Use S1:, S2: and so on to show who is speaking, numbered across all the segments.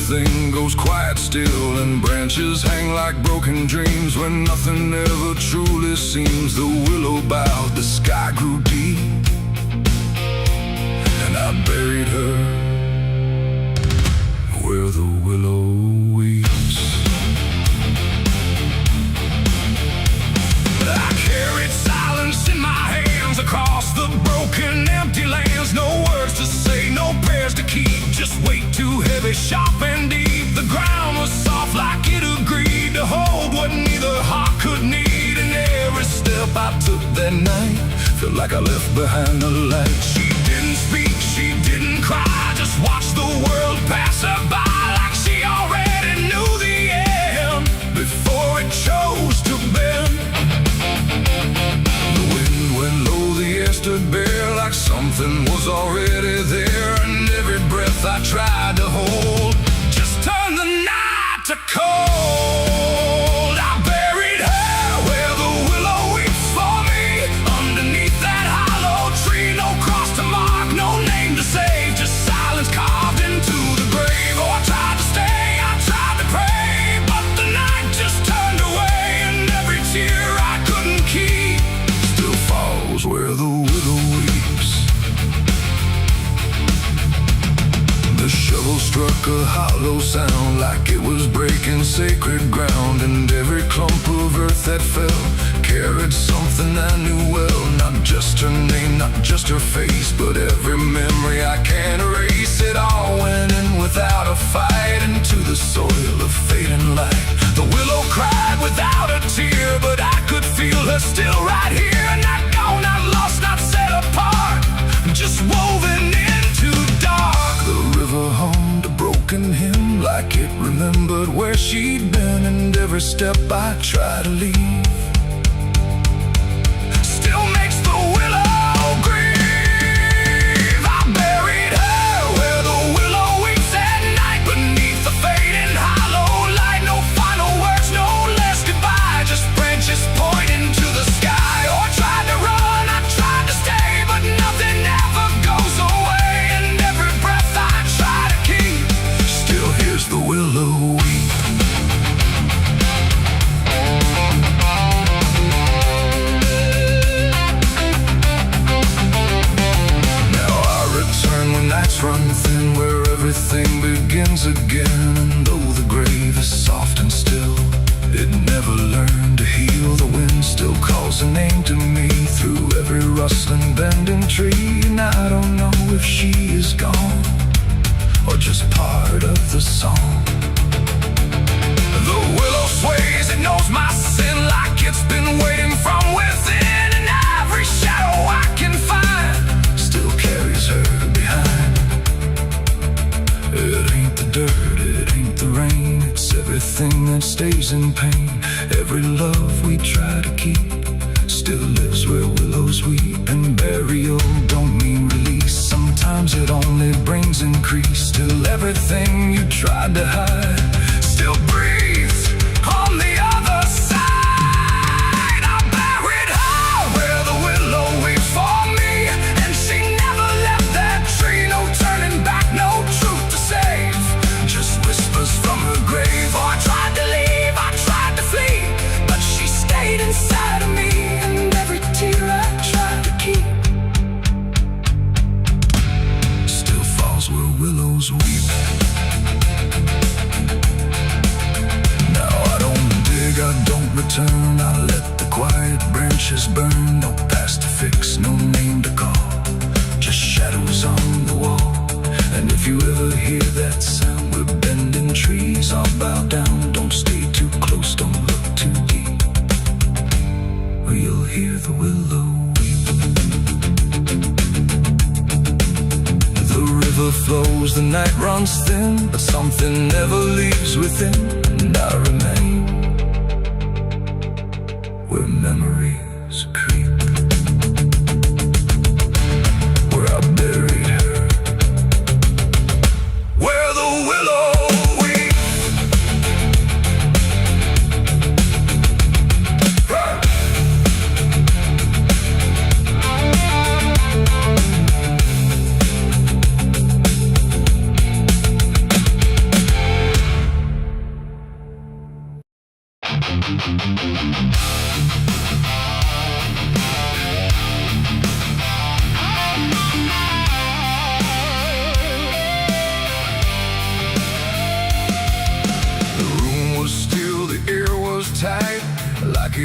S1: everything goes quiet still, and branches hang like broken dreams when nothing ever truly seems. The willow bowed, the sky grew deep, and I buried her where the willow weeps. I carried silence in my hands across the broken, empty lands. No words to say, no prayers to keep, just weight too heavy, sharp and deep. The ground was soft like it agreed to hold what neither heart could need. And every step I took that night felt like I left behind a light. She didn't speak, she didn't cry, just watched the world pass her by like she already knew the end before it chose to bend. The wind went low, the air stood bare like something was already there, and every breath I tried to hold just turned the night to cold. I buried her where the willow weeps for me, underneath that hollow tree. No cross to mark, no name to save, just silence carved into the grave. Oh, I tried to stay, I tried to pray, but the night just turned away, and every tear I couldn't keep still falls where the willow weeps. The shovel struck a hollow sound like it was breaking sacred ground, and every clump of earth that fell carried something I knew well. Not just her name, not just her face, but every memory I can't erase. It all went in without a fight into the soil of fate and light. The willow cried without a tear, but I could feel her still right here. Not gone, not lost, not set apart, just woven into dark. The river hummed a broken hymn like it remembered where she'd been, and every step I try to leave still makes the willow grieve. I buried her where the willow weeps at night, beneath the fading hollow light. No final words, no last goodbye, just branches pointing to the sky. Oh, I tried to run, I tried to stay, but nothing ever goes away, and every breath I try to keep still hears the willow weep. Nights run thin, where everything begins again. And though the grave is soft and still, it never learned to heal. The wind still calls a name to me through every rustling bending tree. And I don't know if she is gone or just part of the song. The willow sways, it knows my sin like it's been waiting from within, and every shadow I can find still carries her behind. It ain't the dirt, it ain't the rain, it's everything that stays in pain. Every love we try to keep still lives where willows weep. And burial don't mean release, sometimes it only brings increase. Still everything you tried to hide still breathes on the other side. I buried her where the willow weeps for me, and she never left that tree. No turning back, no truth to save, just whispers from her grave. Oh, I tried to leave, I tried to flee, but she stayed inside of me, and every tear I tried to keep still falls where willows weep. Now I don't dig, I don't return, I let the quiet branches burn. No past to fix, no name to call, just shadows on the wall. And if you ever hear that sound, we're bending trees, I'll bow down. Don't stay too close, don't look too deep, or you'll hear the willow weep. The river flows, the night runs thin, but something never leaves within. And I remain where memories creep, where I buried her, where the willow weeps.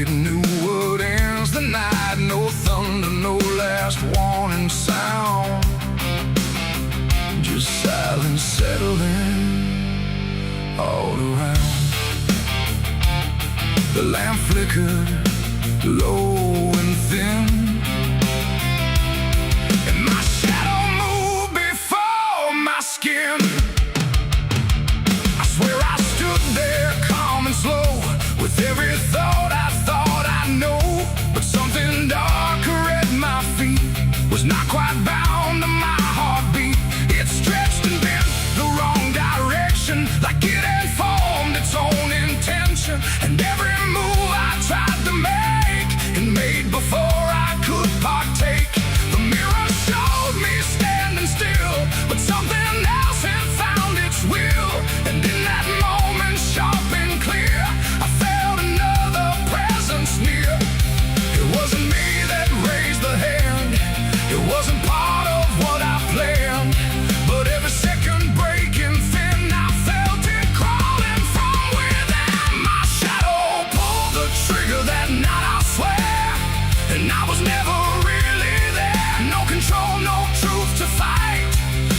S1: it knew what ends the night. No thunder, no last warning sound, just silence settling all around. The lamp flickered low and thin, and my shadow moved before my skin. I swear I stood there calm and slow, with every thought I know. But something darker at my feet was not quite bound to my heartbeat. It stretched and bent the wrong direction, like it had formed its own intention. And every move I tried to make, and made before I could partake. The mirror showed me standing still, but something else had found its will. And in that moment, sharp and clear, I felt another presence near. It wasn't me that raised the hand, it wasn't part of what I planned. But every second breaking thin, I felt it crawling from within. My shadow pulled the trigger that night, I swear, and I was never really there. No control, no truth to fight,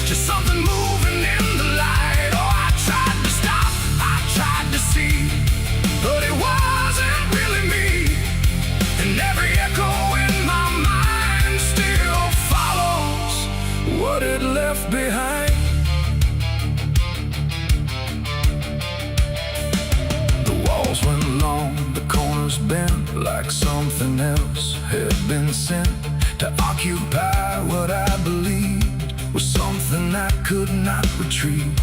S1: just something moving in the light. Oh, I tried to stop, I tried to see, but it wasn't really me. And every echo in my mind still follows what it left behind. The walls went long, the corners bent, like something else had been sent to occupy what I believed was something I could not retrieve.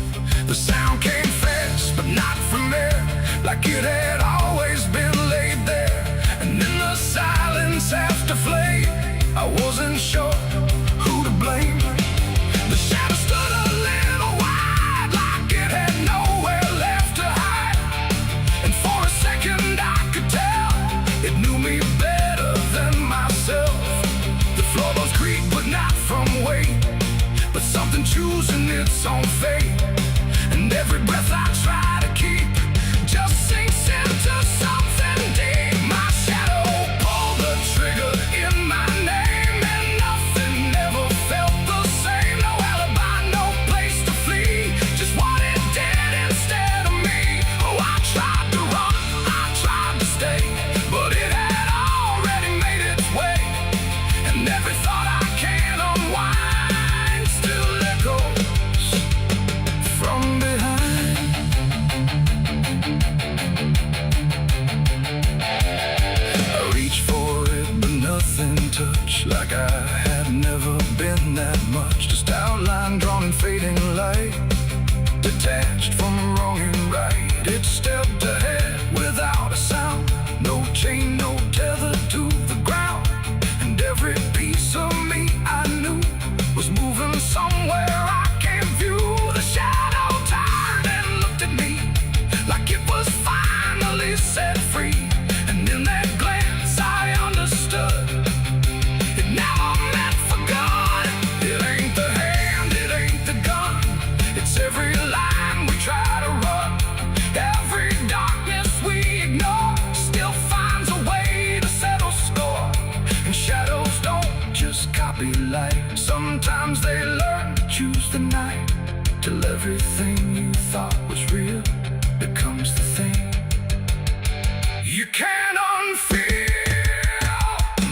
S1: The sound came fast, but not from there, like it had always been laid there. And in the silence after flame, I wasn't sure who to blame. The shadow stood a little wide, like it had nowhere left to hide. And for a second I could tell it knew me better than myself. The floorboards creaked, but not from weight, but something choosing its own fate. And every breath I try to keep just sinks into something deep. My shadow pulled the trigger in my name, and nothing ever felt the same. No alibi, no place to flee, just what it did instead of me. Oh, I tried to run, I tried to stay, but it had already made its way. And every thought I can't unwind still echoes from behind. I reached for it, but nothing touched, like I had never been that much. Just outline drawn in fading light, detached from wrong and right. It stepped ahead without a sound, no chain, no tether to the ground. And every piece of me I knew was moving somewhere I can't view. The shadow turned and looked at me, like it was finally set free. And in that glance I understood it never meant for good. It ain't the hand, it ain't the gun, it's every line we try to run. Every darkness we ignore still finds a way to settle score. And shadows don't just copy light, sometimes they learn to choose the night, till everything you thought was real becomes the thing you can't unfeel.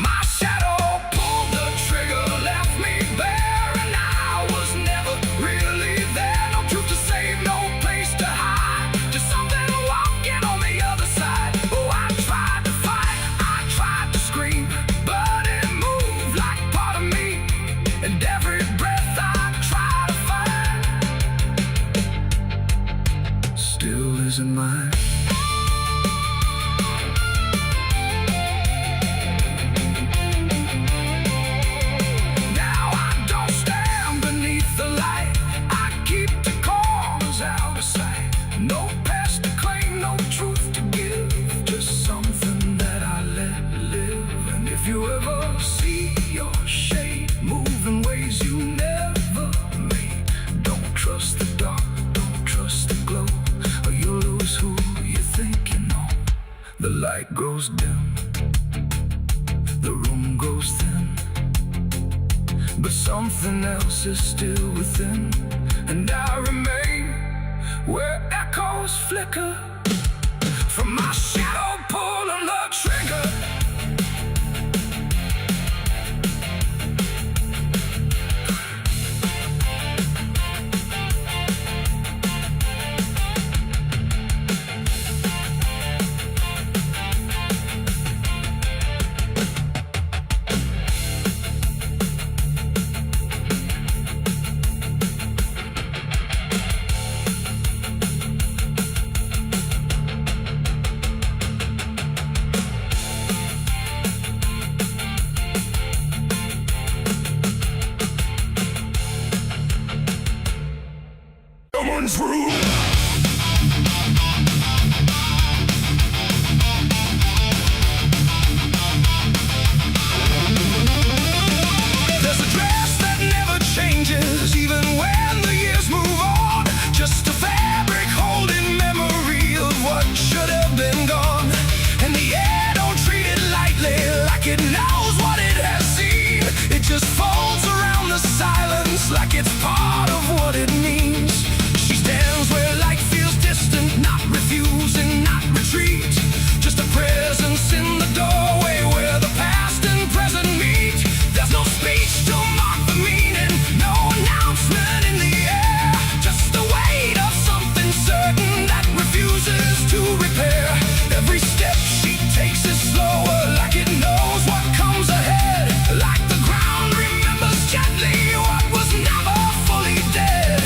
S1: My shadow pulled the trigger, left me bare, and I was never really there. No truth to save, no place to hide, just something walking on the other side. Oh, I tried to fight, I tried to scream, but it moved like part of me. And every breath I try to find still isn't mine. Now I don't stand beneath the light, I keep the corners out of sight. No past to claim, no truth to give, just something that I let live. And if you ever see your shade move in ways you never made, don't trust the dark, don't trust the glow, or you'll lose who you think you know. The light grows dim, but something else is still within. And I remain where echoes flicker from my shadow pulling the trigger. Someone's room. There's a dress that never changes, even when the years move on. Just a fabric holding memory of what should have been gone. And the air don't treat it lightly, like it knows what it has seen. It just folds around the silence like it's part of what it means. Stands where light feels distant, not refusing, not retreat. Just a presence in the doorway where the past and present meet. There's no speech to mark the meaning, no announcement in the air. Just the weight of something certain that refuses to repair. Every step she takes is slower, like it knows what comes ahead. Like the ground remembers gently what was never fully dead.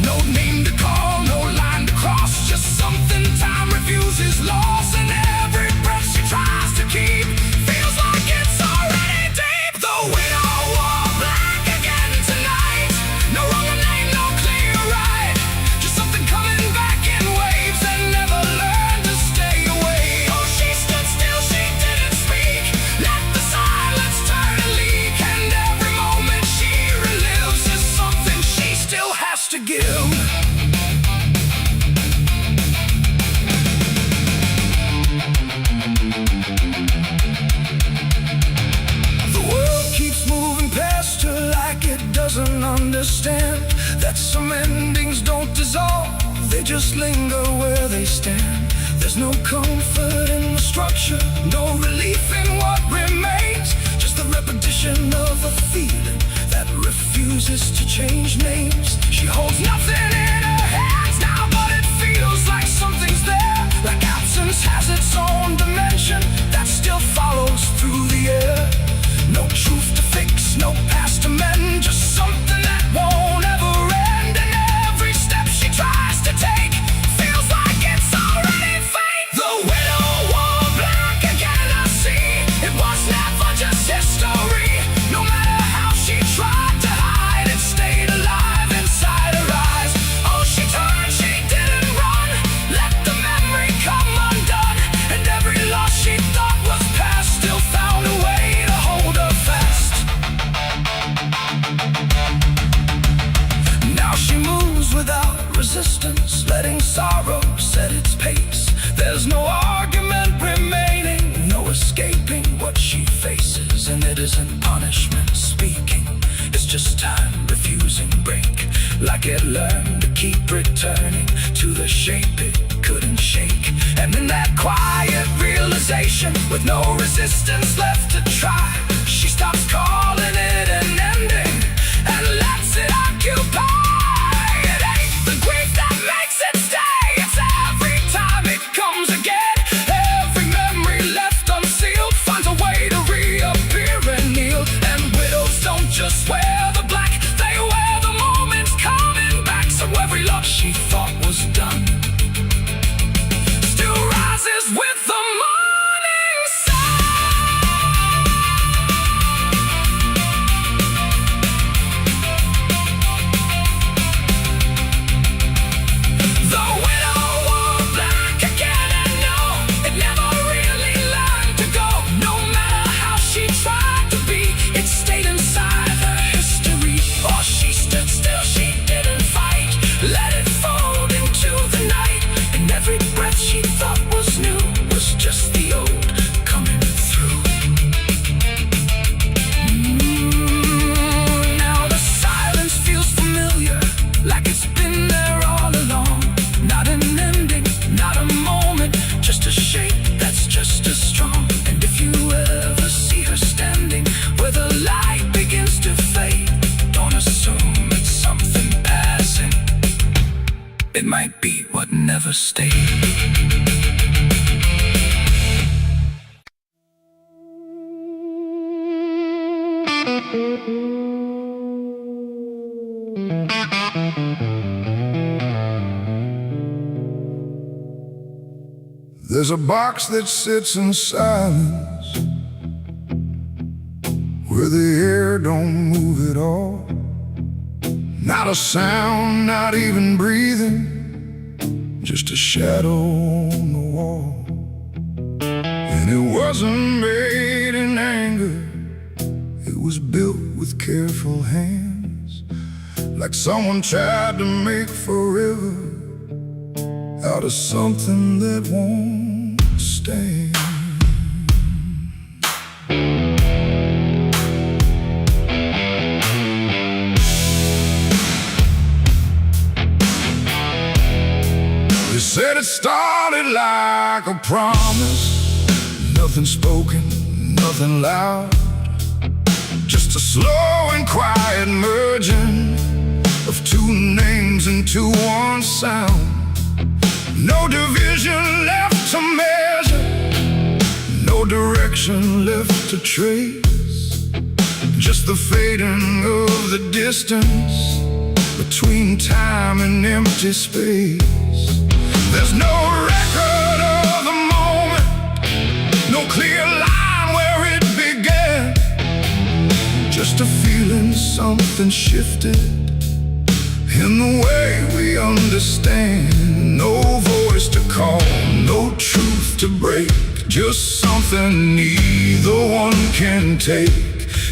S1: No name to call, no line to cross, just something time refuses loss. And every breath she tries to keep feels like it's already deep. The widow wore black again tonight. No wrong name, no clear right. Just something coming back in waves and never learned to stay away. Oh, she stood still, she didn't speak. Let the silence turn and leak. And every moment she relives is something she still has to give. Doesn't understand that some endings don't dissolve, they just linger where they stand. There's no comfort in the structure, no relief in what remains. Just the repetition of a feeling that refuses to change names. She holds nothing in her hands now, but it feels like something's there. Like absence has its own dimension that still follows through the air. No truth to fix, no past to mend, just something that won't ever end. And every step she tries to take feels like it's already fate. The widow wore black again, I see. It was never just history. No matter how she tried to hide, it stayed alive inside her eyes. Oh, she turned, she didn't run. Let the memory come undone. And every loss she thought was past still found a way to hold her fast. Now she moves without resistance, letting sorrow set its pace. There's no argument remaining, no escaping what she faces. And it isn't punishment speaking, it's just time refusing break. Like it learned to keep returning to the shape it couldn't shake. And in that quiet realization, with no resistance left to try, she stops calling it an ending and lets it occupy. It ain't the grief that makes it stay, it's every time it comes again. Every memory left unsealed finds a way to reappear and kneel. And widows don't just wear the black, they wear the moments coming back. So every love she thought was done still rises with the morning sun. It might be what never stayed.
S2: There's a box that sits in silence, where the air don't move at all. Not a sound, not even breathing, just a shadow on the wall. And it wasn't made in anger, it was built with careful hands, like someone tried to make forever out of something that won't stand. They said it started like a promise, nothing spoken, nothing loud, just a slow and quiet merging of two names into one sound. No division left to measure, no direction left to trace, just the fading of the distance between time and empty space. There's no record of the moment, no clear line where it began, just a feeling something shifted in the way we understand. No voice to call, no truth to break, just something neither one can take.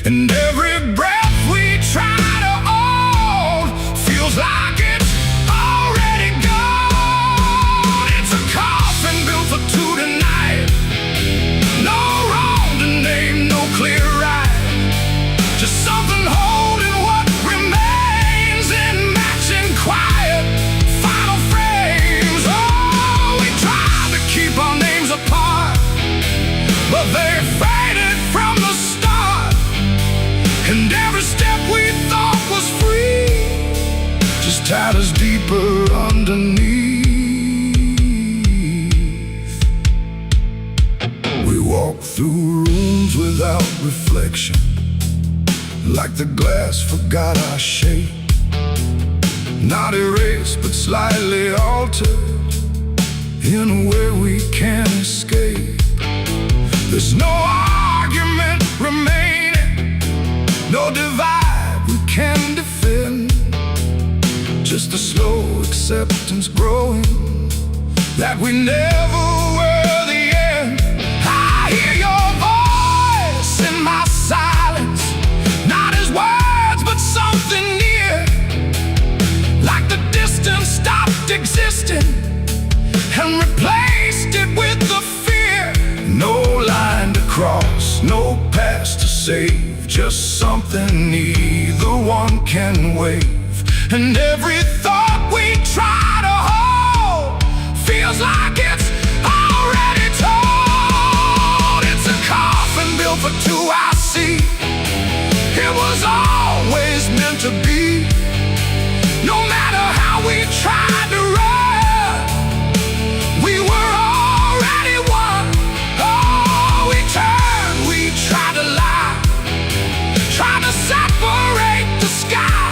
S2: And every breath we try to hold feels like it's already gone. It's a coffin built for two tonight, no wrong to name, no clear right, just something holding what remains in matching quiet final frames. Oh, we tried to keep our names apart, but they faded from the start. And every step we thought was free just tied us deeper underneath. We walk through rooms without reflection, like the glass forgot our shape, not erased but slightly altered in a way we can't escape. There's no argument remaining, no divide we can defend, just a slow acceptance growing that we never were the end. I hear your voice in my silence, not as words but something near, like the distance stopped existing and replaced it with the fear. No line to cross, no past to save, just something neither one can wave. And every thought we try to hold feels like it's already told. It's a coffin built for two, I see. It was always meant to be. No matter how we tried to run, we were already one. Oh, we turned, we tried to lie, tried to separate the sky,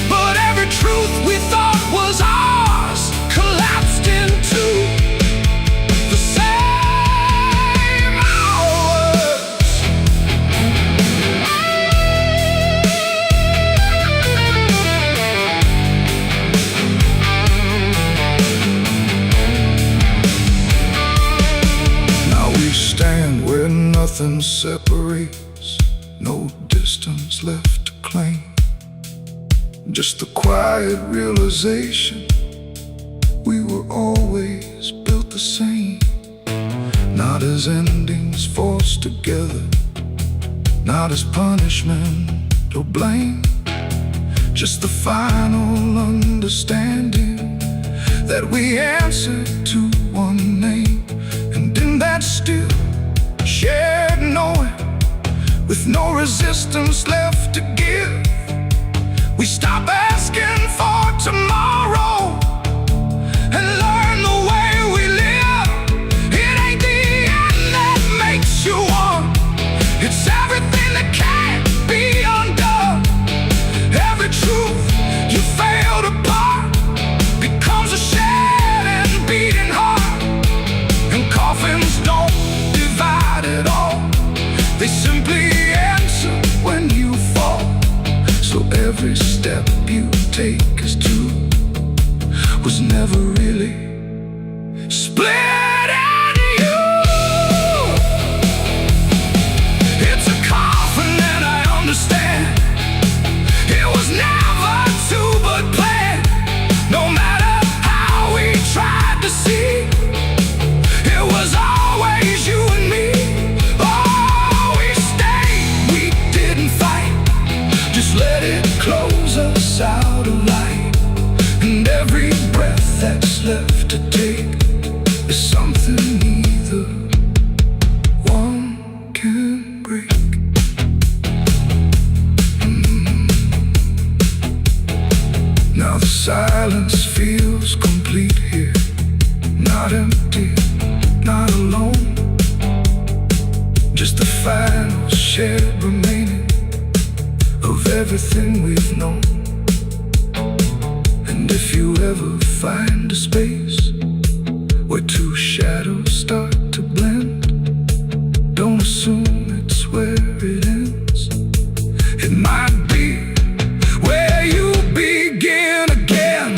S2: but every truth we thought was ours collapsed into the same hours. Now we stand where nothing separates, no distance left to claim, just the quiet realization we were always built the same. Not as endings forced together, not as punishment or blame, just the final understanding that we answer to one name. And in that still shared knowing, with no resistance left to give, we stop asking for tomorrow never really split into you. It's a coffin and I understand. It was never to but planned. No matter how we tried to see, it was always you and me. Oh, we stayed, we didn't fight. Just let it close us out of light. And every breath that's left to take is something neither one can break. Now the silence feels complete here. Not empty, not alone. Just the final shared remaining of everything we've known. And if you ever find a space where two shadows start to blend, don't assume it's where it ends. It might be where you begin again.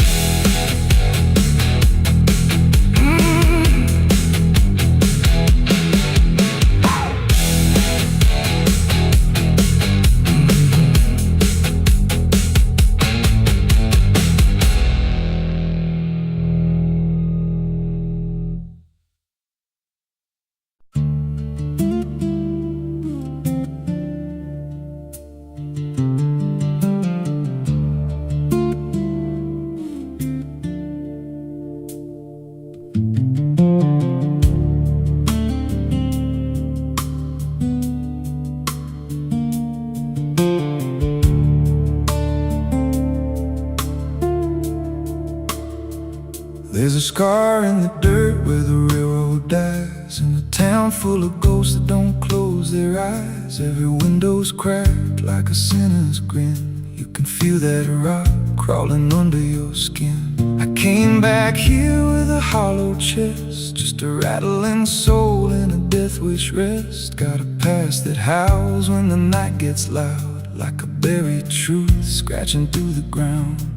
S2: There's a scar in the dirt where the railroad dies, and a town full of ghosts that don't close their eyes. Every window's cracked like a sinner's grin. You can feel that rock crawling under your skin. I came back here with a hollow chest, just a rattling soul in a death wish rest. Got a past that howls when the night gets loud, like a buried truth scratching through the ground.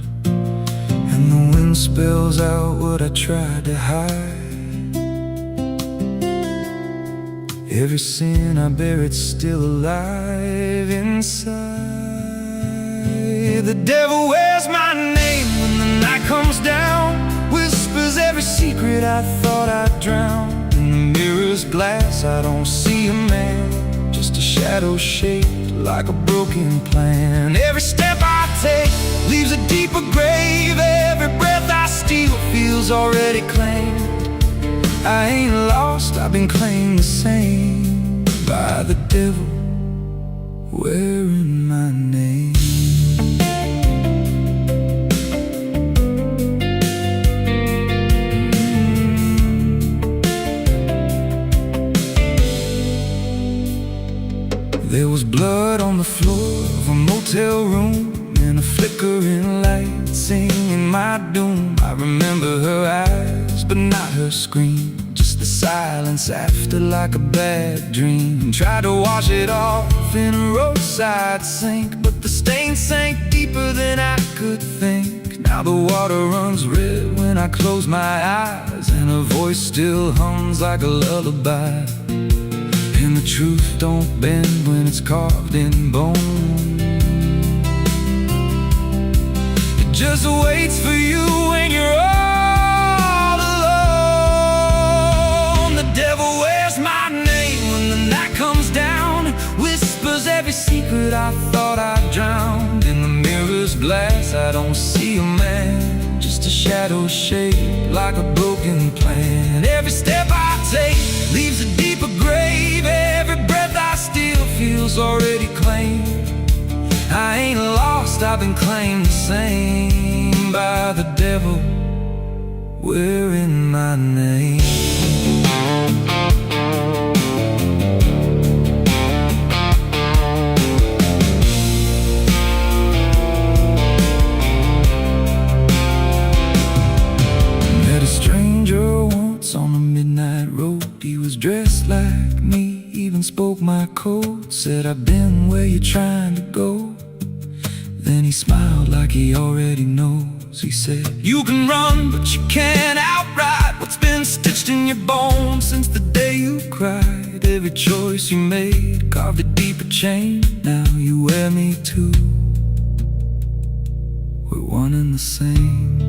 S2: And the wind spells out what I tried to hide. Every sin I buried still alive inside. The devil wears my name when the night comes down, whispers every secret I thought I'd drown. In the mirror's glass I don't see a man, just a shadow shaped like a broken plan. Every step I take leaves a deeper grave. Every breath I steal feels already claimed. I ain't lost, I've been claimed the same by the devil wearing my name. There was blood on the floor of a motel room, and a flickering light singing my doom. I remember her eyes, but not her scream, just the silence after like a bad dream. Tried to wash it off in a roadside sink, but the stain sank deeper than I could think. Now the water runs red when I close my eyes, and her voice still hums like a lullaby. And the truth don't bend when it's carved in bone. It just waits for you when you're all alone. The devil wears my name when the night comes down, whispers every secret I thought I'd drowned. In the mirror's glass I don't see a man, just a shadow shaped like a broken plan. Every step I take leaves a deeper grave. Every breath I steal feels already claimed. I ain't lost, I've been claimed the same by the devil wearing my name. Met a stranger once on a midnight road. He was dressed like me, even spoke my code. Said, I've been where you're trying to go.
S1: Then he smiled like he already knows. He said, "You can run, but you can't outride what's been stitched in your bones since the day you cried. Every choice you made carved a deeper chain. Now you wear me too. We're one and the same."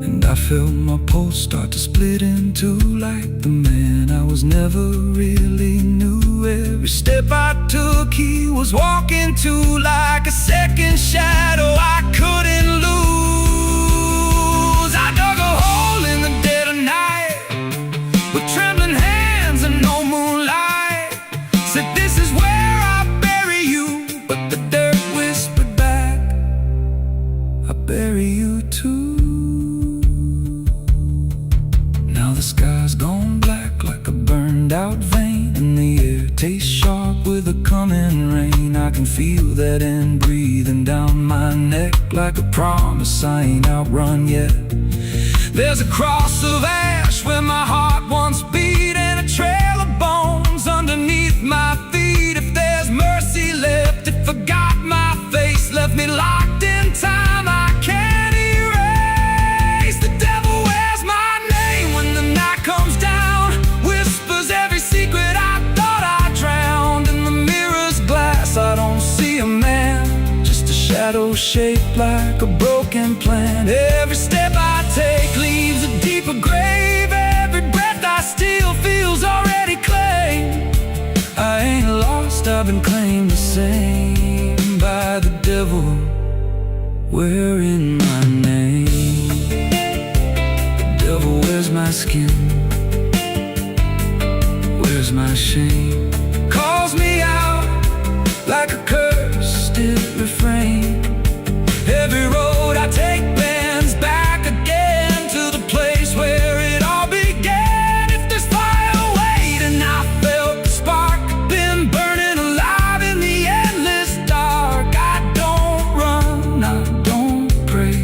S1: And I felt my pulse start to split in two, like the man I was never really knew. Every step I took, he was walking to, like a second shadow I couldn't lose. I dug a hole in the dead of night with trembling hands and no moonlight. Said, "This is where I bury you," but the dirt whispered back, "I bury you too." Now the sky's gone black like a burned out vein, and the air tastes sharp with the coming rain. I can feel that end breathing down my neck, like a promise I ain't outrun yet. There's a cross of ash where my heart once beat, and a trail of bones underneath my feet. If there's mercy left, it forgot my face, left me locked in time I can't erase. The devil wears my name when the night comes down, whispers every secret I thought I drowned. In the mirror's glass I don't see a man, just a shadow shaped like a broken plan. Every step I take leaves a deeper grave. Every breath I steal feels already claimed. I ain't lost, I've been claimed the same by the devil wearing my name. The devil wears my skin, wears my shame, calls me out like a cursed refrain. Every road I take bends back again to the place where it all began. If there's fire waiting, I felt the spark, been burning alive in the endless dark. I don't run, I don't pray,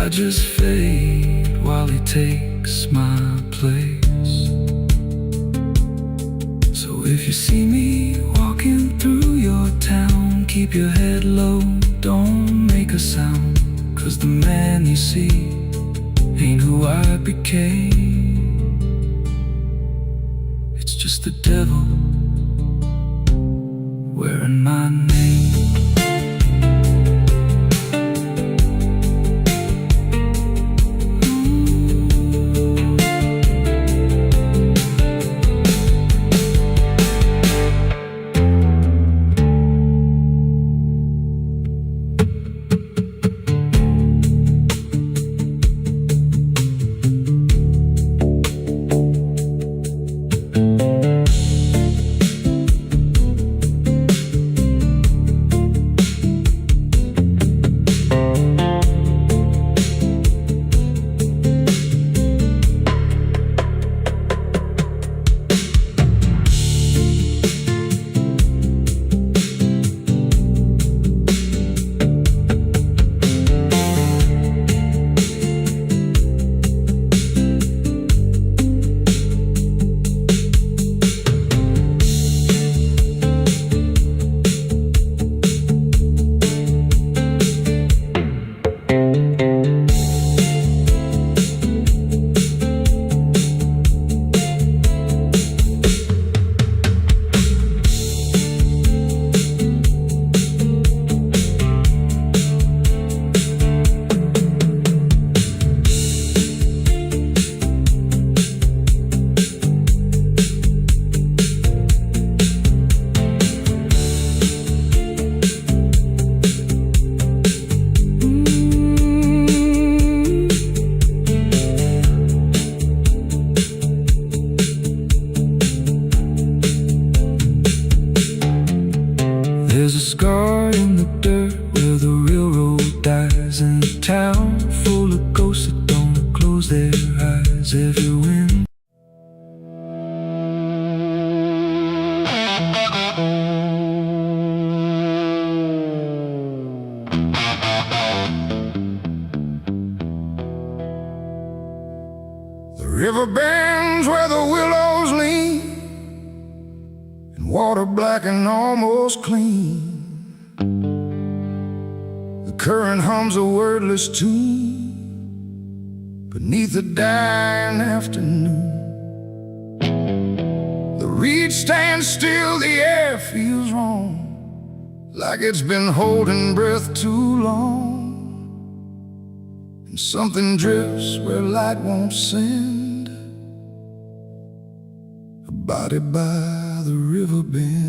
S1: I just fade while he takes my place. So if you see me walking through your town, keep your head low, don't make a sound, 'cause the man you see ain't who I became. It's just the devil wearing my name. There's a scar in the dirt where the railroad dies, in a town full of ghosts that don't close their eyes. Every wind
S2: The river bends where the willows lean, and water black and almost clean. current hums a wordless tune beneath the dying afternoon. The reed stands still, the air feels wrong, like it's been holding breath too long. And something drifts where light won't send, a body by the river bend.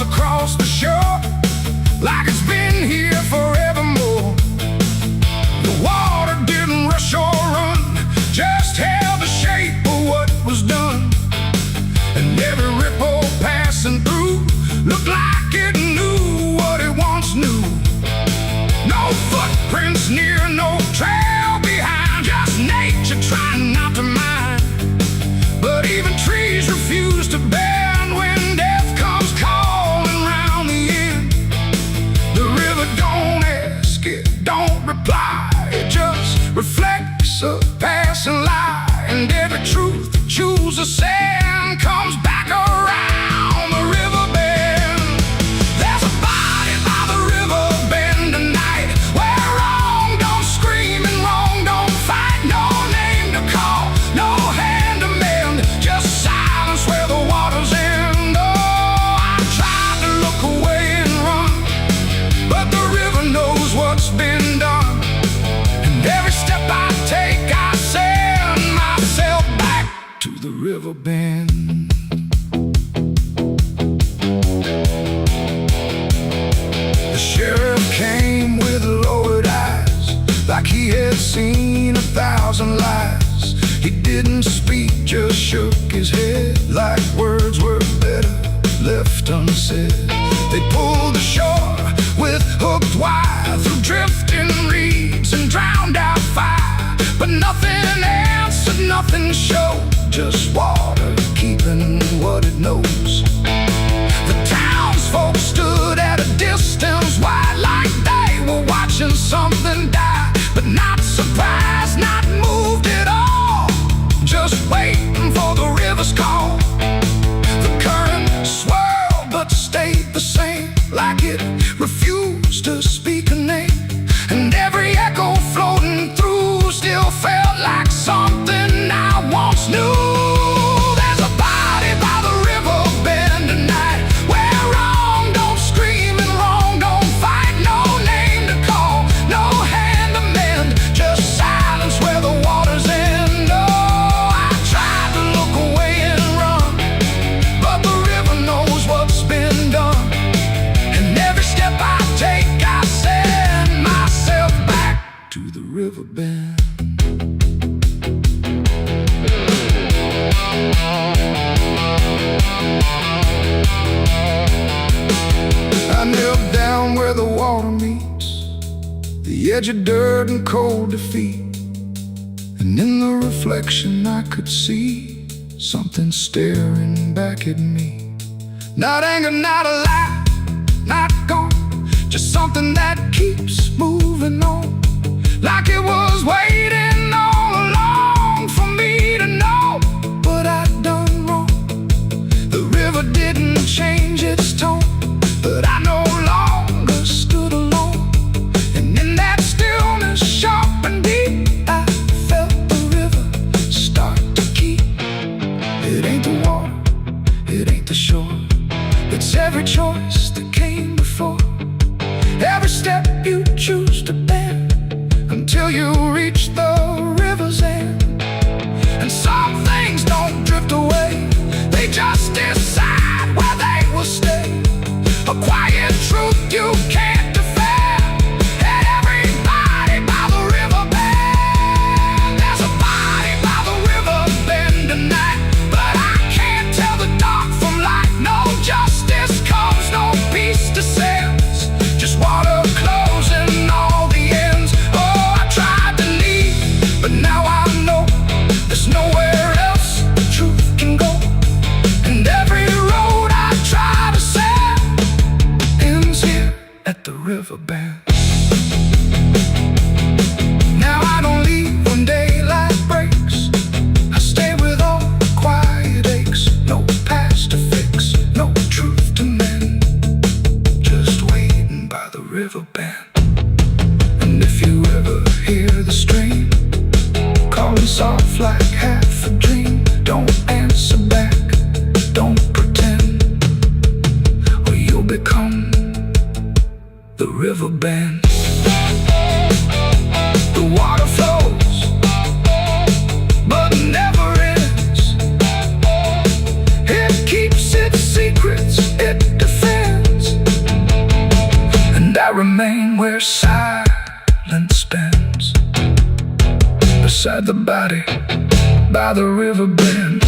S2: Across the shore, like it's been here forevermore. The water didn't rush or run, just held the shape of what was done. And every ripple passing through looked like it knew what it once knew. No footprints near, no trail behind, just nature trying not to mind. But even trees refuse to bend when death comes calling round the end. The river don't ask, it don't reply, it just reflects a passing lie. And every truth that chooses sand comes back around the river bend. There's a body by the river bend tonight, where wrong don't scream and wrong don't fight. No name to call, no hand to mend, just silence where the waters end. Oh, I tried to look away and run, but the river knows what's been done. And every step I take, I send myself back to the river bend. The sheriff came with lowered eyes, like he had seen 1,000 lies. He didn't speak, just shook his head, like words were better left unsaid. They pulled ashore with hooked wire through drifting reeds and drowned out fire. But nothing answered, nothing showed, just water keeping what it knows. The townsfolk stood at a distance wide, like they were watching something die. But not surprised, not moved at all, just waiting for the river's call. The current swirled but stayed the same, like it refused to speak a name. And every echo floating through still felt like something I once knew. There's a body by the river bend tonight, where wrong don't scream and wrong don't fight. No name to call, no hand to mend, just silence where the waters end. Oh, I tried to look away and run, but the river knows what's been done. And every step I take, I send myself back to the river bend. I knelt down where the water meets the edge of dirt and cold defeat. And in the reflection I could see something staring back at me. Not anger, not a lie, not gone, just something that keeps moving on, like it was waiting all along for me to know what I'd done wrong. The river didn't change its tone, but I no longer stood alone. And in that stillness, sharp and deep, I felt the river start to keep. It ain't the water, it ain't the shore, it's every choice that came before. Every step you choose to bend, until you reach the river's end. And some things don't drift away, they just decide where they will stay.
S1: if you ever hear the stream calling soft like half a dream, don't answer back, don't pretend, or you'll become the river bend. The water flows, but never ends. It keeps its secrets, it defends. And I remain where silence bends, beside the body, by the river bend.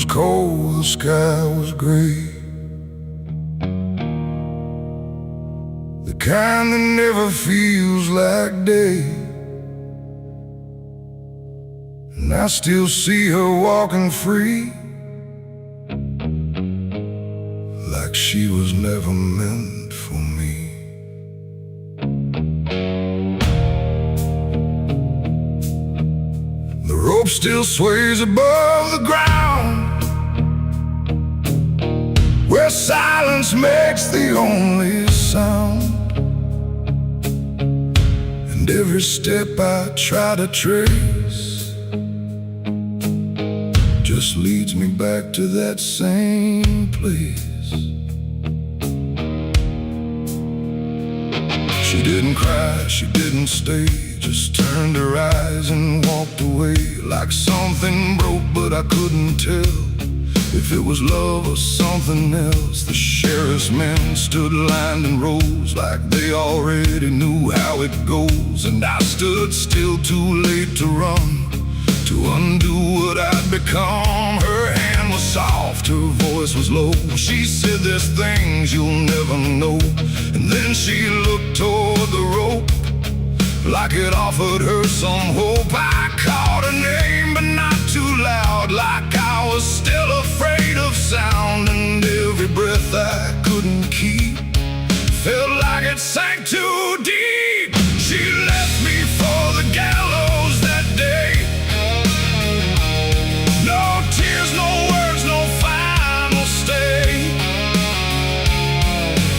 S2: Cold, the sky was gray, the kind that never feels like day. And I still see her walking free, like she was never meant for me. The rope still sways above the ground, where silence makes the only sound. And every step I try to trace just leads me back to that same place. She didn't cry, she didn't stay, just turned her eyes and walked away, like something broke but I couldn't tell if it was love or something else. The sheriff's men stood lined in rows, like they already knew how it goes. And I stood still, too late to run, to undo what I'd become. Her hand was soft, her voice was low. She said, there's things you'll never know. And then she looked toward the rope, like it offered her some hope. I called her name, but not too loud, like I was still afraid of sound. And every breath I couldn't keep felt like it sank too deep. She left me for the gallows that day. No tears, no words, no final stay,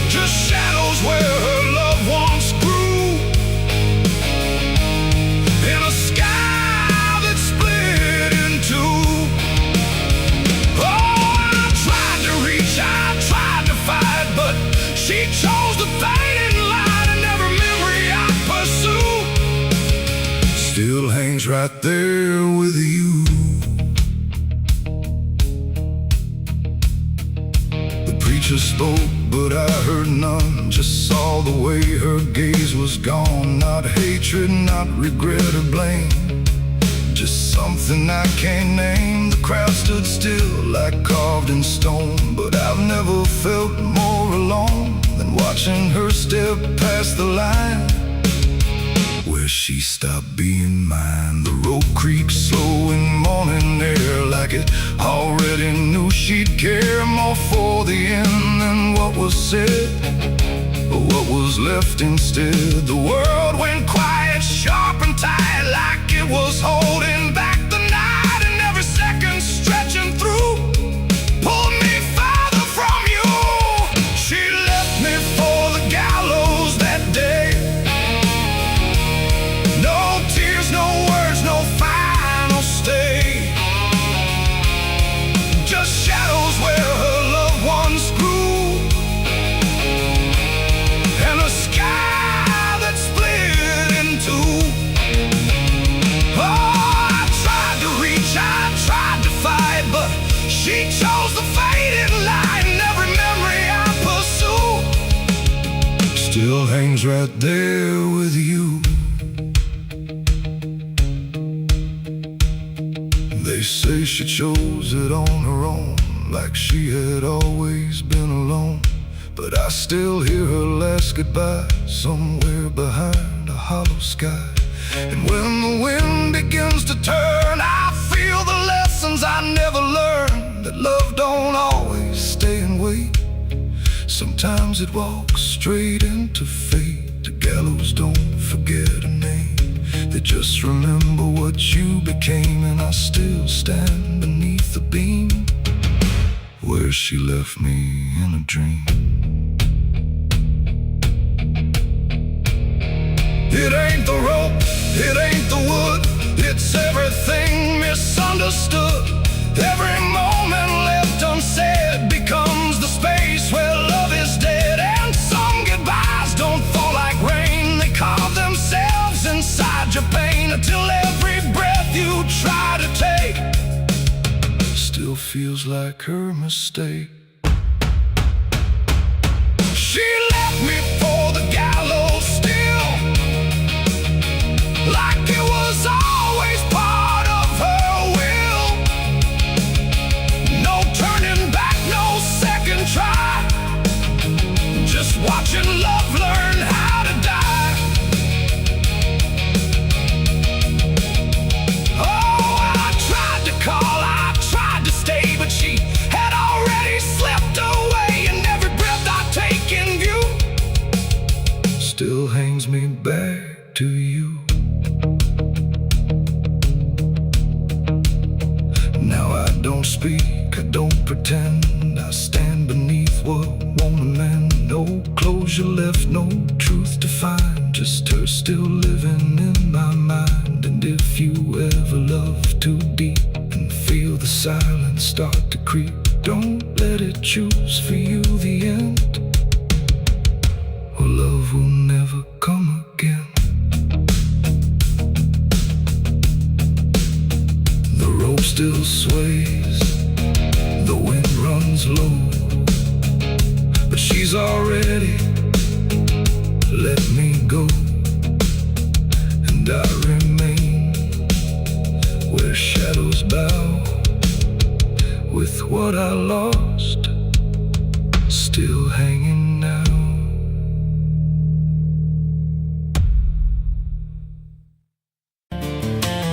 S2: just shadows where her loved ones grew, in a sky that split in two. She chose the fading light, and every memory I pursue still hangs right there with you. The preacher spoke, but I heard none, just saw the way her gaze was gone. Not hatred, not regret or blame, just something I can't name. The crowd stood still, like carved in stone, but I've never felt more alone than watching her step past the line, where she stopped being mine. The rope creaked slow in morning air, like it already knew she'd care more for the end than what was said, or what was left instead. The world went quiet, sharp and tight, like it was holding back the night, and every second stretching through pulled me farther from you. She left me for the gallows that day. No tears, no words, no final stay, just shadows where her loved ones grew, and a sky that split in two. Oh, I tried to reach, I tried to fight, but she chose the fading light, and every memory I pursue still hangs right there with you. They say she chose it on her own, like she had always been alone. But I still hear her last goodbye somewhere behind a hollow sky. And when the wind begins to turn Sometimes it walks straight into fate. The gallows don't forget a name. They just remember what you became. And I still stand beneath the beam where she left me in a dream. It ain't the rope, it ain't the wood, it's everything misunderstood. Every moment left unsaid becomes the space where love is dead. And some goodbyes don't fall like rain, they carve themselves inside your pain, until every breath you try to take still feels like her mistake. She left me for the gallows still, like it was always part of her will. No turning back, no second try, just watching love learn how to die. Oh, I tried to call, I tried to stay, but she had already slipped away. And every breath I take in view still hangs me back to you. Now I don't speak, I don't pretend, I stand beneath what won't amend. No closure left, no truth to find, just her still living in my mind. And if you ever love too deep and feel the silence start to creep, don't let it choose for you the end, or love will never come again. The rope still sways, the wind runs low, but she's already let me go. And I remain where shadows bow, with what I lost still hanging now.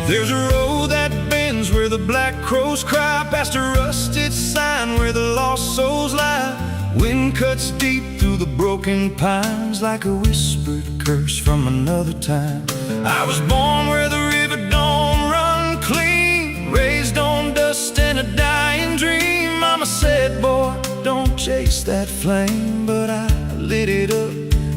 S2: There's a road that bends where the black crows cry, past a rusted sign where the lost souls lie. Wind cuts deep through the broken pines, like a whispered curse from another time. I was born where the river don't run clean, raised on dust and a dying dream. Mama said, boy, don't chase that flame, but I lit it up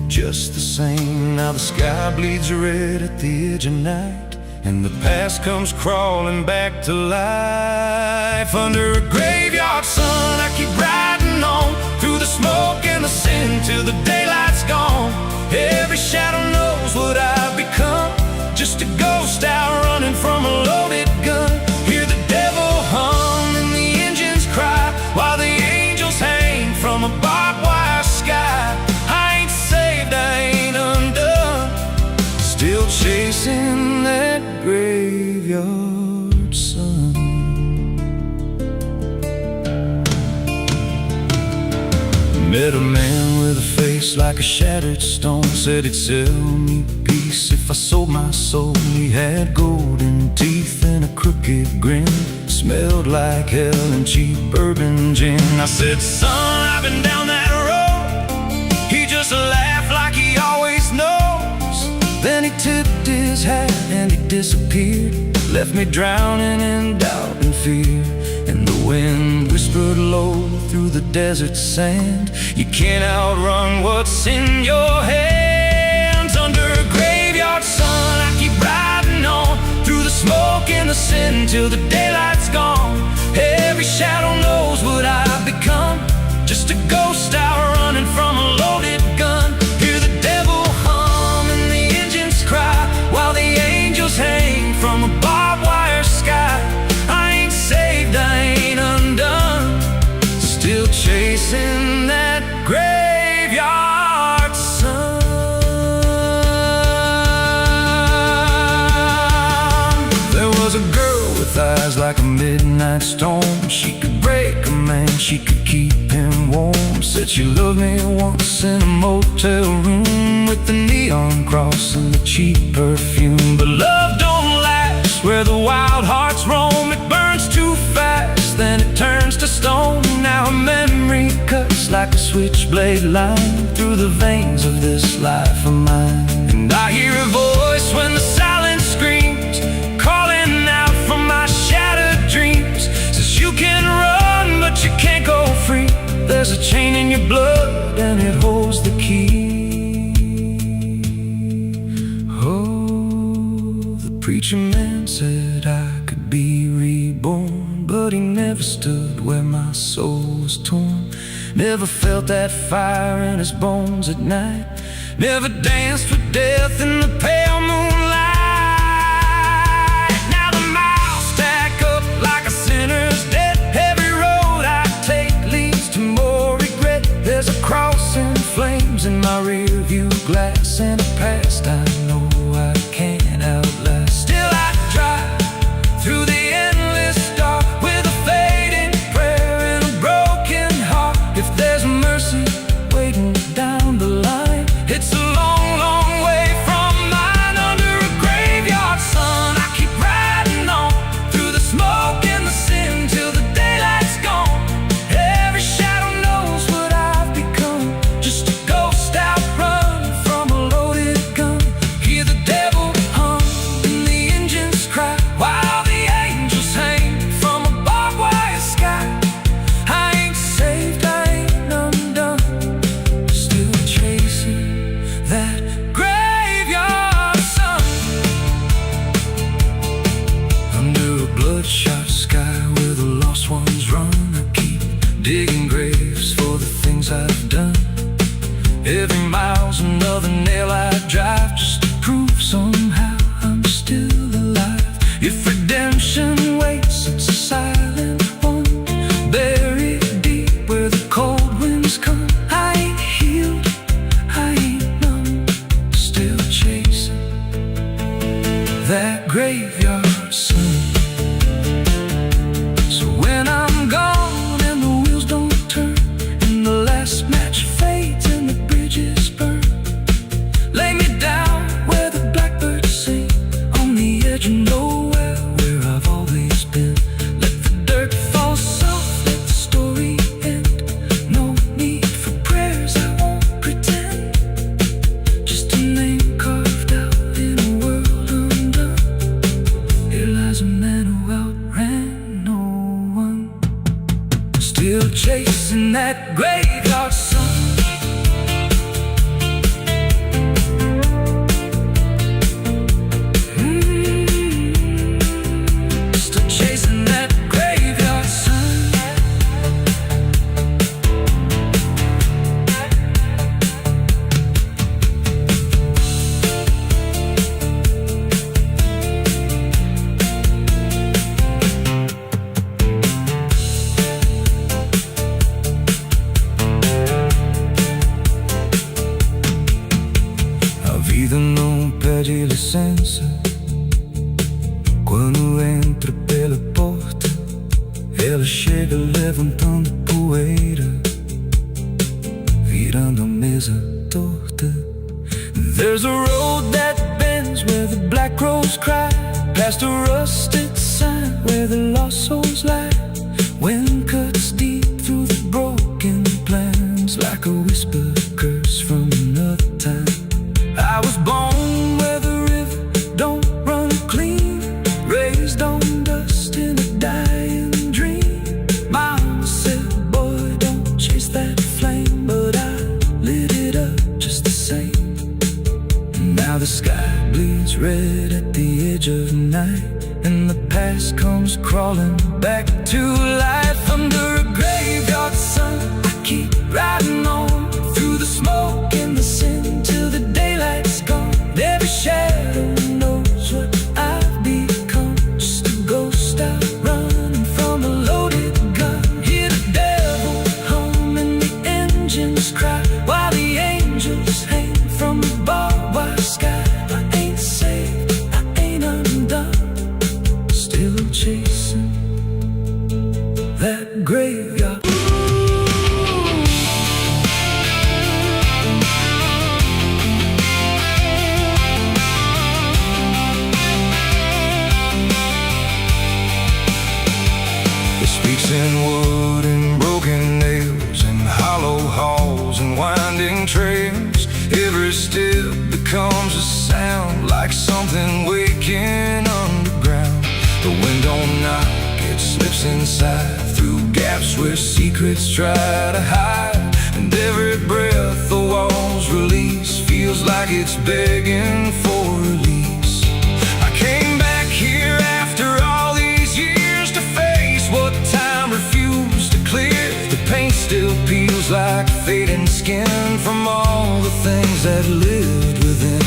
S2: just the same. Now the sky bleeds red at the edge of night, and the past comes crawling back to life. Under a graveyard sun, I keep riding on, through the smoke and the sin till the daylight's gone. Every shadow knows what I've become, just a ghost out running from a loaded gun. Hear the devil hum and the engines cry, while the angels hang from a barbed wire sky. I ain't saved, I ain't undone, still chasing that graveyard sun. Met a man with a face like a shattered stone, said he'd sell me peace if I sold my soul. He had golden teeth and a crooked grin, smelled like hell and cheap bourbon gin. I said, son, I've been down that road. He just laughed like he always knows. Then he tipped his hat and he disappeared, left me drowning in doubt and fear. And the wind whispered low through the desert sand, you can't outrun what's in your hands. Under a graveyard sun, I keep riding on, through the smoke and the sin till the daylight's gone. Every shadow knows what I've become, just a ghost out running from a loaded gun. Hear the devil hum and the engines cry, while the angels hang from a barbed wire sky. I ain't saved, I ain't undone, still chasing that graveyard sun. There was a girl with eyes like a midnight storm, she could break a man, she could keep him warm. Said she loved me once in a motel room, with the neon cross and the cheap perfume. But love don't last where the wild hearts roam, it burns too fast, then it turns to stone. Now a memory cuts like a
S1: switchblade line through the veins of this life of mine. And I hear a voice when the silence screams, calling out from my shattered dreams. Says you can run, but you can't go free. There's a chain in your blood and it holds the key. Oh, the preacher man said I could be reborn, but he never stood where my soul was torn. Never felt that fire in his bones at night. Never danced with death in the pale moonlight. Now the miles stack up like a sinner's debt. Every road I take leads to more regret. There's a cross in flames in my rear view glass, and a past I know I can't outlast. Still I drive through the endless dark with a fading prayer and a broken heart. If there's mercy waiting down the line, it's a long, long way from mine. Under a graveyard sun, I keep riding on through the smoke and the sin till the daylight's gone. Every shadow knows what I've become, just a ghost out running from a loaded gun. Hear the devil hum and the engines cry, while the angels hang from a barbed wire sky. I ain't saved, I ain't undone, still chasing that graveyard sun. Under a bloodshot sky where the lost ones run, I keep digging graves for the things I've done. Every mile's another nail I drive, just to prove somehow I'm still alive. If redemption waits, it's a silent one, buried deep where the cold winds come. I ain't healed, I ain't numb, still chasing that graveyard sun. So when I'm gone and the wheels don't turn, and the last match fades and the bridges burn, lay me down where the blackbirds sing, on the edge of nowhere where I've always been. Let the dirt fall soft, let the story end. No need for prayers, I won't pretend. Just a name carved out in a world undone. Here lies a man who outran no one, still chasing that graveyard sun. Still chasing that graveyard sun. A vida não pede licença quando entra pela porta. Ela chega levantando poeira, virando a mesa torta. There's a road that bends where the black crows cry, past a rusted sign where the lost souls lie. Wind cuts deep through the broken plans, like a whispered curse from another time. I was born where the river don't run clean, raised on dust in a dying dream. Mama said, boy, don't chase that flame, but I lit it up just the same. Now the sky bleeds red at the edge of night, and the past comes crawling back to life. Under a graveyard sun, I keep riding on through the smoke and the sin till the daylight's gone. Every shadow knows what I've become, just a ghost out running from a loaded gun. Hear the devil hum and the engines cry, while the angels hang from the barbed wire sky. I ain't saved, I ain't undone, still chasing that graveyard. It speaks in wood and broken nails and hollow halls. walls and winding trails. Every step becomes a sound, like something waking underground. The wind don't knock, it slips inside, through gaps where secrets try to hide. And every breath the walls release feels like it's begging for release. I came back here after all these years to face what time refused to clear. The paint still peels like fading skin from all the things that lived within.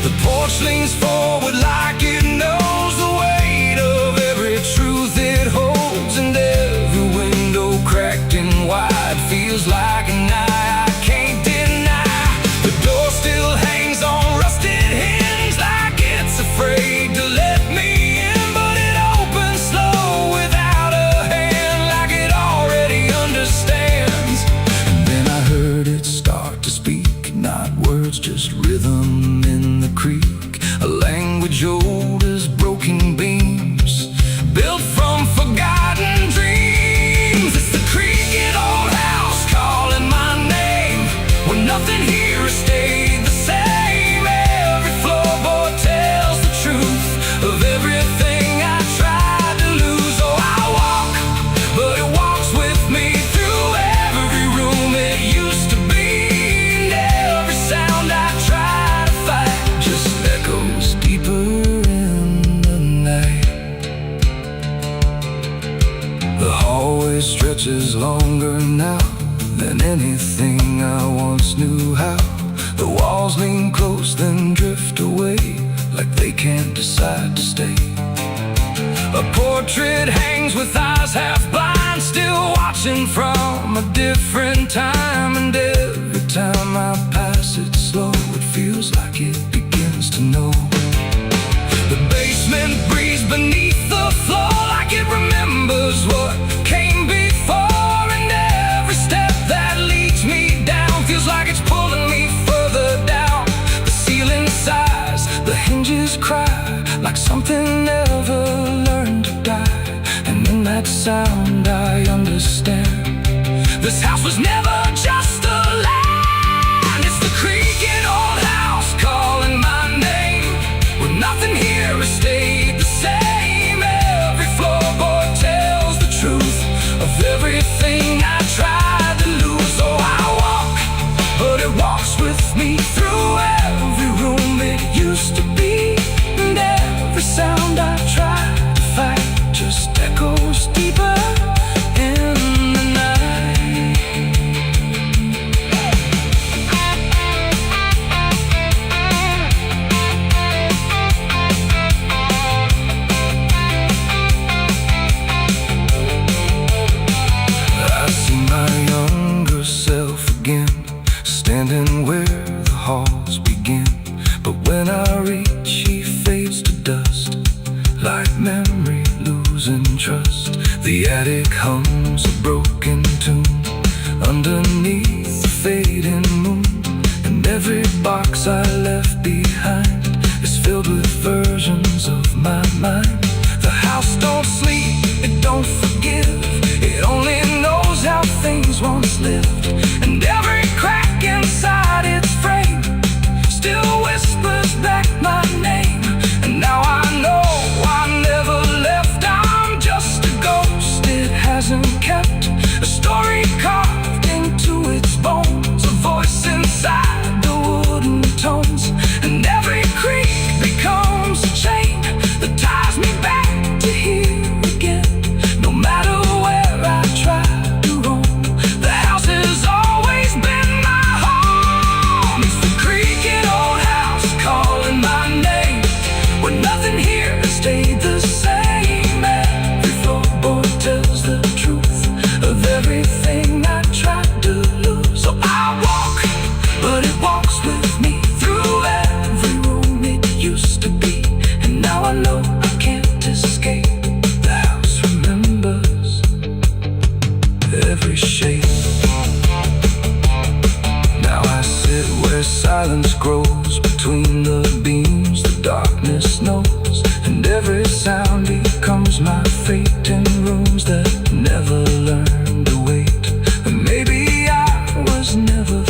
S1: The porch leans forward like it knows the weight of every truth it holds, and every window cracked and wide feels like an eye I can't deny. The door still hangs on rusted hinges like it's afraid to let me in, but it opens slow without a hand, like it already understands. And then I heard it start to speak, not words, just rhythm in the creek, a language old as broken beams, built from forgotten dreams. It's the creaking old house calling my name, when nothing here has stayed the same. Every floorboard tells the truth of everything I tried to lose. Oh, I walk, but it walks with me through every room it used to be. And every sound I try to fight just echoes deeper in the night. The hallway stretches longer now than anything I once knew how. The walls lean close then drift away, like they can't decide to stay. A portrait hangs with eyes half blind, still watching from a different time. And every time I pass it slow, it feels like it begins to know. The basement breathes beneath the floor, like it remembers what came before. And every step that leads me down feels like it's pulling me further down. The ceiling sighs, the hinges cry, like something never learned to die. And in that sound I understand, this house was never just a land. It's the creaking old house calling my name, when nothing here has stayed the same. Every floorboard tells the truth of everything I tried to lose. Oh, I walk, but it walks with me through every room it used to be. And every sound I try to fight just echoes deeper in the night. I see my younger self again, standing where the halls begin. But when I reach, he fades to dust, like memory losing trust. The attic hums a broken tune underneath the fading moon. And every box I left behind is filled with versions of my mind. The house don't sleep, it don't forgive, it only knows how things once lived. And every crack inside its frame still whispers back my name. And now I know I never left, I'm just a ghost it hasn't kept. A story carved into its bones, a voice inside the wooden tones. And every creak becomes a chain that ties me back to here again. No matter where I try to roam, the house has always been my home. It's the creaking old house calling my name, when nothing here has stayed the same. Every floorboard tells the truth of everything I tried to lose. So I walk, but it walks with me through every room it used to be. And now I know I can't escape. The house remembers every shape. Now I sit where silence grows between the beams, the darkness knows. And every sound becomes my fate in rooms that never learned to wait. And maybe I was never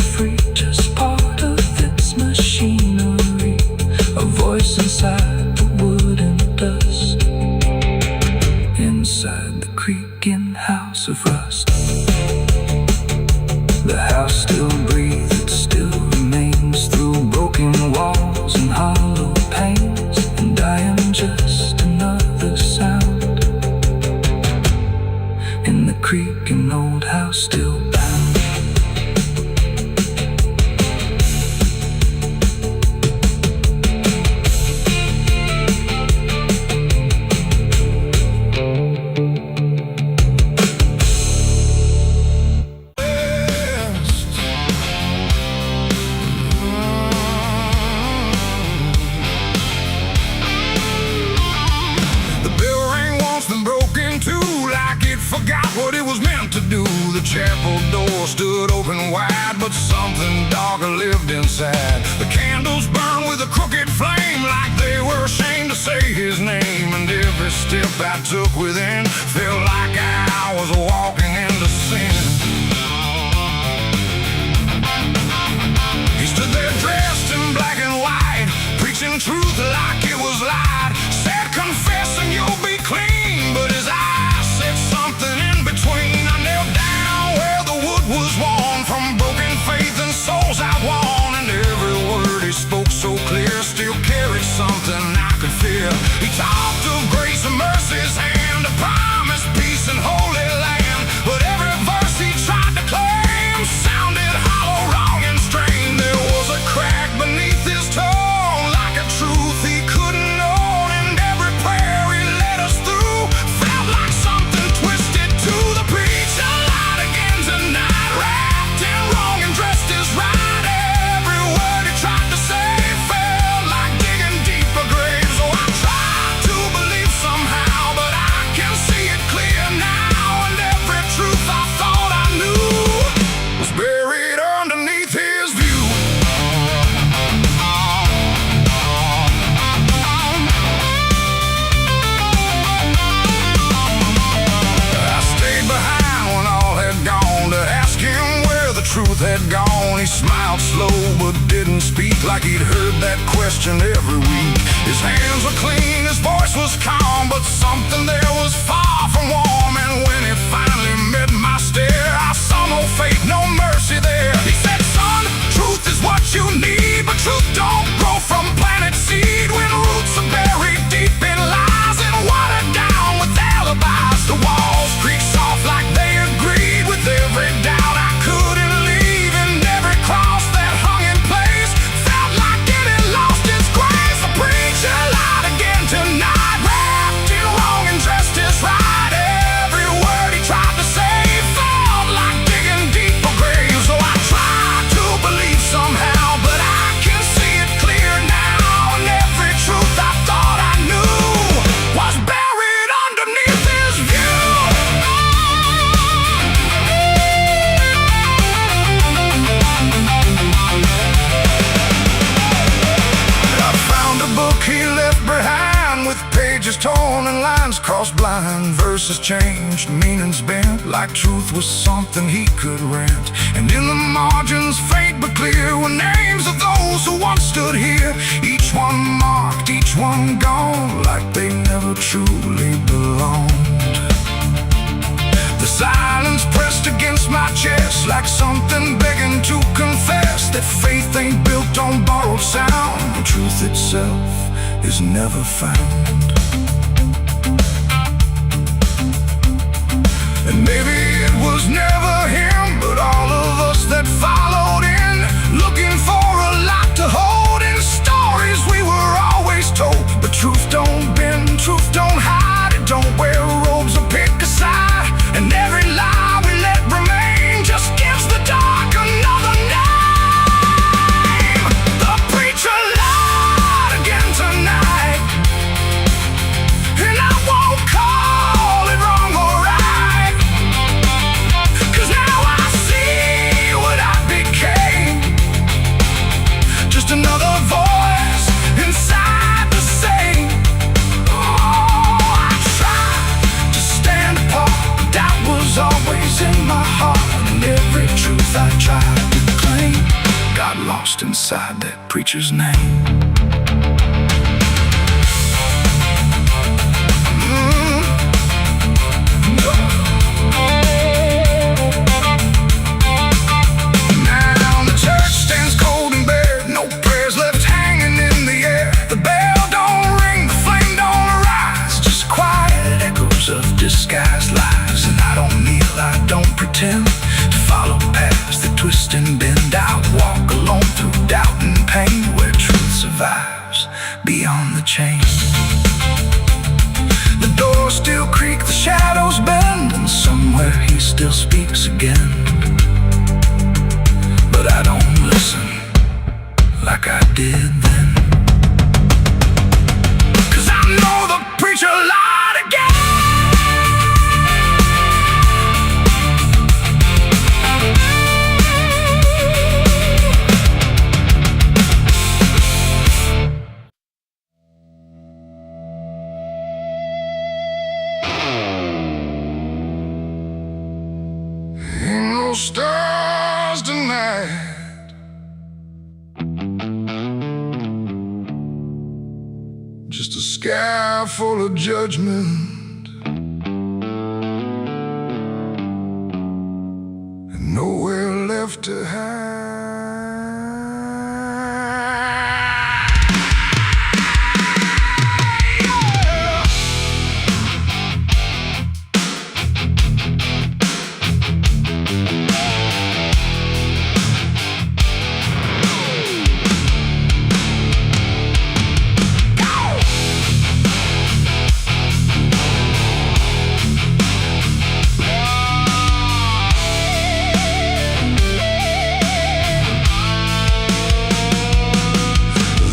S2: chapel door stood open wide, but something darker lived inside. The candles burned with a crooked flame, like they were ashamed to say his name. And every step I took within felt like I was walking into sin. He stood there dressed in black and white, preaching truth like it was light. Said, confess and you'll be clean, but his eyes said something in between. I knelt down where the wood was worn from broken faith and souls I won. And every word he spoke so clear still carried something I could feel. He talked of grace and mercy's hand, a promise, peace and holy land. But every verse he tried to claim sounded hollow, wrong and strained. There was a crack beneath his tone, like a truth he couldn't own. And every prayer he led us through felt like something twisted to the preacher. Light again tonight, wrapped in wrong and dressed as right. Every word he tried to say felt like digging deeper graves. So I tried to believe somehow, but I can see it clear now. And every truth I thought I knew was buried underneath his view. I stayed behind when all had gone to ask him where the truth had gone. He smiled slow but didn't speak, like he'd heard that question every week. His hands were clean, his voice was calm, but something there was far from warm. And when he finally met my stare, I saw no faith, no mercy there. He said, son, truth is what you need, but truth don't grow from planet seed. When roots are buried deep in lies and watered down with alibis, the walls creak soft like they agreed with every doubt I couldn't leave. And every cross that hung in place felt like it had lost its grace. The preacher lied again tonight, wrapped in wrong and dressed as right. Every word he tried to say felt like digging deeper graves. So I tried to believe somehow, but I can see it clear now. And every truth I thought I knew was buried underneath his view. I found a book he left behind, with pages torn and lines crossed blind. Verses changed, meanings bent, like truth was something he could rent. And in the margins, faint but clear, were names of those who once stood here. Each one marked, each one gone, like they never truly belonged. The silence pressed against my chest, like something begging to confess that faith ain't built on borrowed sound. The truth itself is never found. And maybe it was never him, but all of us that followed in, looking for a lot to hold in stories we were always told. But truth don't bend, truth don't hide, it don't wear robes or pick a side. And every lie we let remain just gives the dark another name. The preacher lied again tonight, and I won't call it wrong or right, 'cause now I see what I became. Just another voice inside the same. Oh, I tried to stand apart, but doubt was always in my heart. And every truth I tried to claim got lost inside that preacher's name. Now the church stands cold and bare, no prayers left hanging in the air. The bell don't ring, the flame don't arise, just quiet echoes of disguised lies. And I don't kneel, I don't pretend to follow paths that twist and bend. I walk alone through doubt and pain, where truth survives beyond the chain. The doors still creak, the shadows bend, and somewhere he still speaks again. But I don't listen like I did then, 'cause I know the preacher lied again. full of judgment and nowhere left to hide.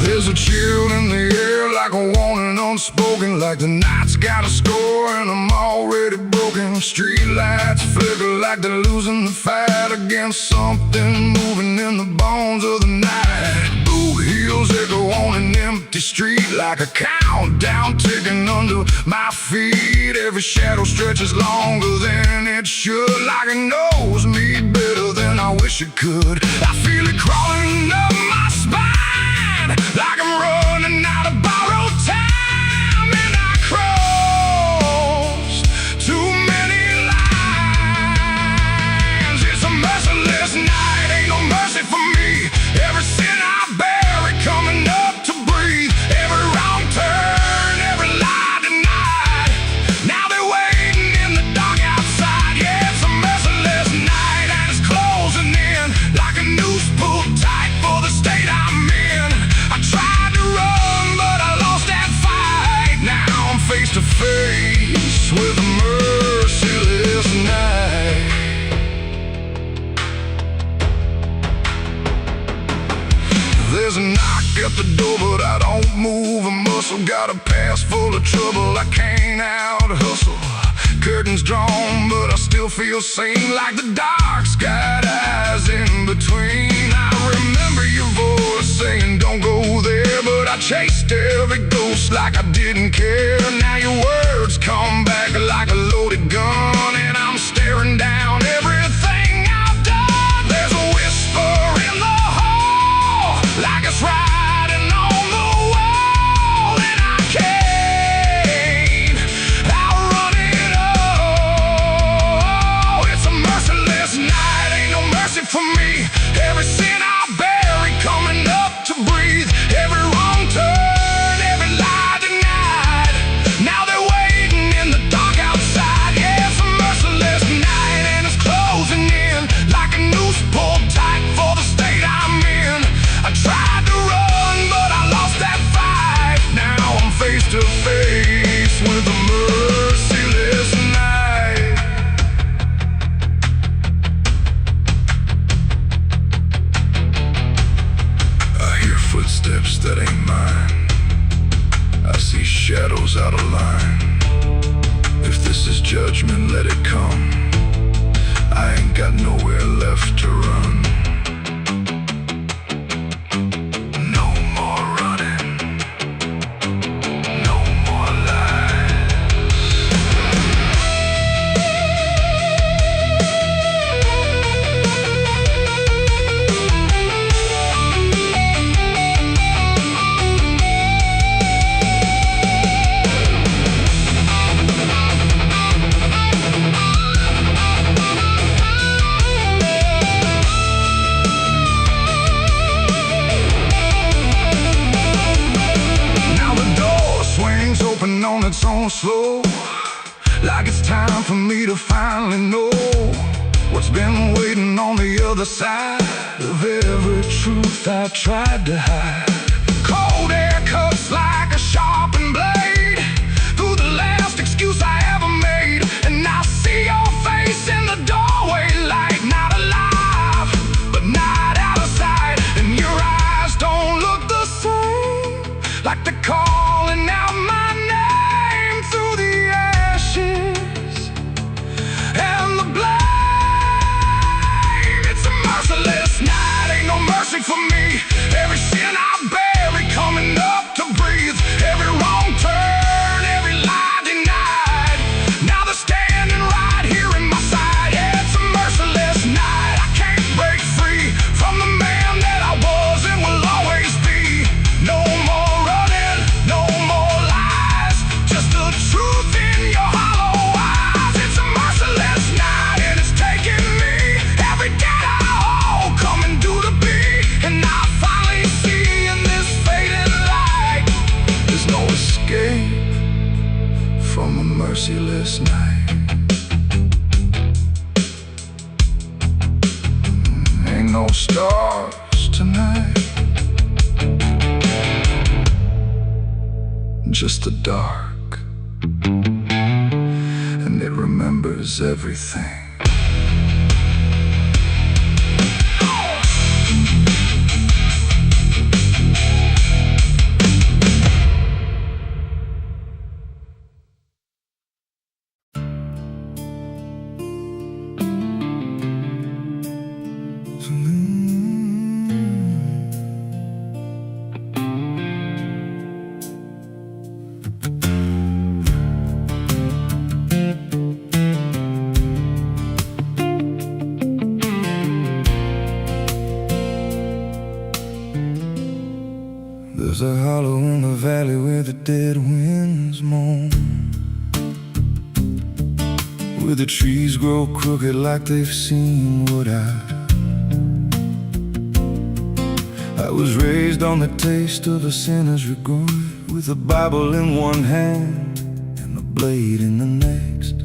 S2: There's a chill in the air, like a warning unspoken, like the night's got a score and I'm already broken. Street lights flicker like they're losing the fight against something moving in the bones of the night. Boot heels echo on an empty street like a countdown ticking under my feet. Every shadow stretches longer than it should, like it knows me better than I wish it could. I feel it crawling up my spine, like I'm running out of borrowed time, and I crossed too many lines. It's a merciless night, ain't no mercy for me. Every sin I bury coming up to breathe. Every wrong turn, every lie denied. Now they're waiting in the dark outside. Yeah, it's a merciless night and it's closing in like a noose pulled tight for the state I'm in. I tried to run, but I lost that fight. Now I'm face to face with a merciless night. There's a knock at the door, but I don't move a muscle. Got a past full of trouble, I can't out-hustle. Curtains drawn, but I still feel sane, like the dark's got eyes in between. I remember your voice saying don't go there, but I chased every ghost like I didn't care. Now your words come back like a loaded gun, and I'm staring down everything I've done. There's a whisper in the hall, like it's riding on the wall, and I can't outrun it all. It's a merciless night, ain't no mercy for me. Every sin I bury coming up to breathe. Every wrong turn, every lie denied. Now they're waiting in the dark outside. Yeah, it's a merciless night and it's closing in like a noose pulled tight for the state I'm in. I tried to run, but I lost that fight. Now I'm face to face with a merciless night. I hear footsteps that ain't mine. I see shadows out of line. If this is judgment, let it come. I ain't got nowhere left to run. No more running. No more lies. Now the door swings open on its own slow, like it's time for me to finally know what's been waiting on the other side of every truth I tried to hide. Cold air cuts like a sharpened blade through the last excuse I ever made, and I see your face in the doorway, like not alive, but not out of sight. And your eyes don't look the same, like they're calling out my name through the ashes and the blame. It's a merciless night, ain't no mercy for me. Every sin I bear merciless night. Ain't no stars tonight, just the dark, and it remembers everything. There's a hollow in the valley where the dead winds moan, where the trees grow crooked like they've seen what I was raised on the taste of a sinner's regret, with a Bible in one hand and a blade in the next.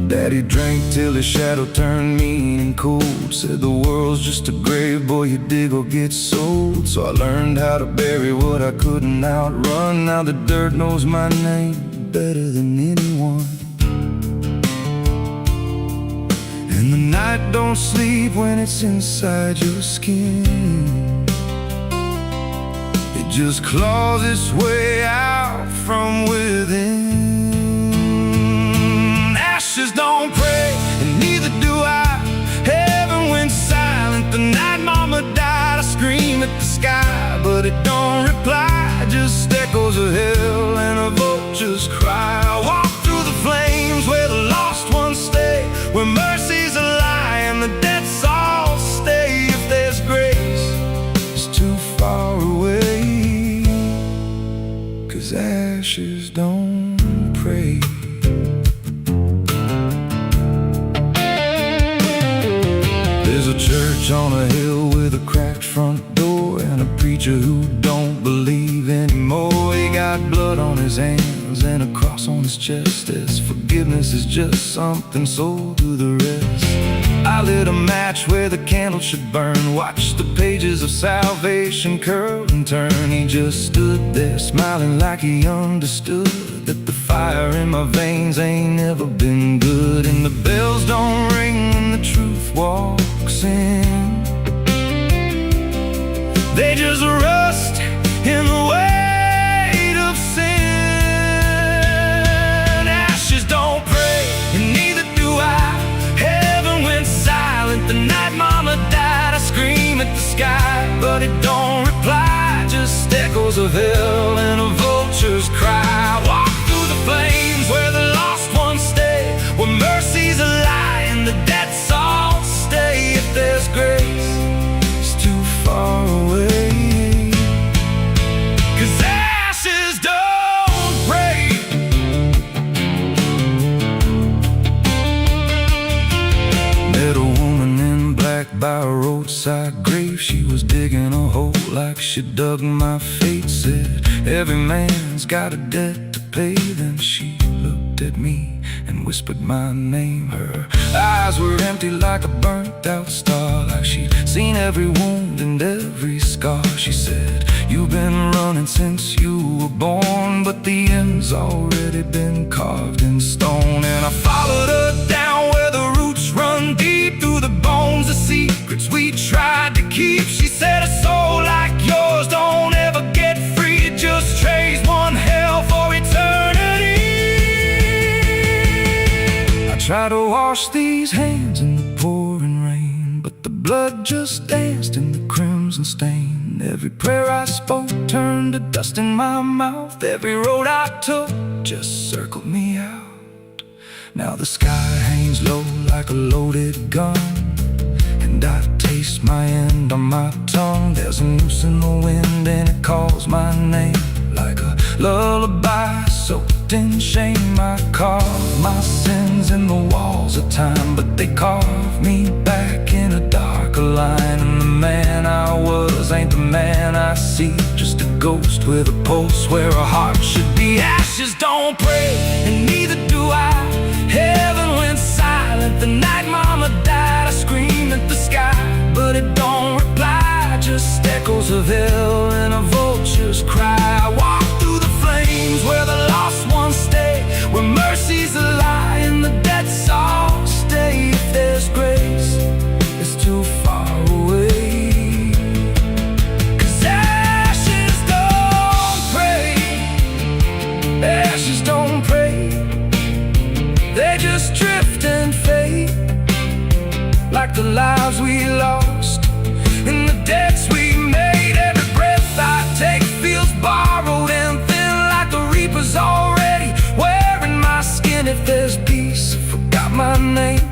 S2: Daddy drank till his shadow turned mean and cold, said the world's just a grave, boy, you dig or get sold. So I learned how to bury what I couldn't outrun. Now the dirt knows my name better than anyone. And the night don't sleep when it's inside your skin. It just claws its way out from within. Ashes don't pray, and neither do I. Heaven went silent the night mama died. I scream at the sky, but it don't reply, just echoes of hell and a vulture's cry. I walk through the flames where the lost ones stay, where mercy's a lie and the dead souls stay. If there's grace, it's too far away, 'cause ashes don't pray. There's a church on a hill with a cracked front door, and a preacher who don't believe anymore. He got blood on his hands and a cross on his chest, as forgiveness is just something sold to the rest. I lit a match where the candle should burn, watched the pages of salvation curl and turn. He just stood there smiling like he understood that the fire in my veins ain't never been good. And the bells don't ring when the truth walks in, they just rust in the weight of sin. Ashes don't pray, and neither do I. Heaven went silent the night mama died. I scream at the sky, but it don't reply, just echoes of hell and a vulture's cry. Walk through the flames where the lost ones stay, where mercy's a lie and the dead souls stay. If there's grace, it's too far away, 'cause ashes don't break. Met a woman in black by a roadside grave. She was digging a hole like she dug my fate. Said every man's got a debt to pay. Then she looked at me and whispered my name. Her eyes were empty like a burnt out star, like she'd seen every wound and every scar. She said, you've been running since you were born, but the end's already been carved in stone. And I followed her down where the roots run deep, through the bones, the secrets we tried to keep. She said, a soul like yours don't ever get free, it just trades one hell for eternity. I try to wash these hands in the pouring rain, but the blood just danced in the crimson stain. Every prayer I spoke turned to dust in my mouth. Every road I took just circled me out. Now the sky hangs low like a loaded gun, and I taste my end on my tongue. There's a noose in the wind and it calls my name like a lullaby soaked in shame. I carve my sins in the walls of time, but they carve me back in a darker line. And the man I was ain't the man I see, just a ghost with a pulse where a heart should be. Ashes
S1: don't pray, and neither do I. Heaven went silent the night mama died. I screamed at the sky, but it don't reply. Just echoes of hell and a vulture's cry. I walk through the flames where the lost ones stay, where mercy's a lie and the dead all stay. If there's grace, it's too far away. 'Cause ashes don't pray, ashes don't pray. They just drift and fade, like the lives we lost and the debts we made. Every breath I take feels borrowed and thin, like the reaper's already wearing my skin. If there's peace, forgot my name,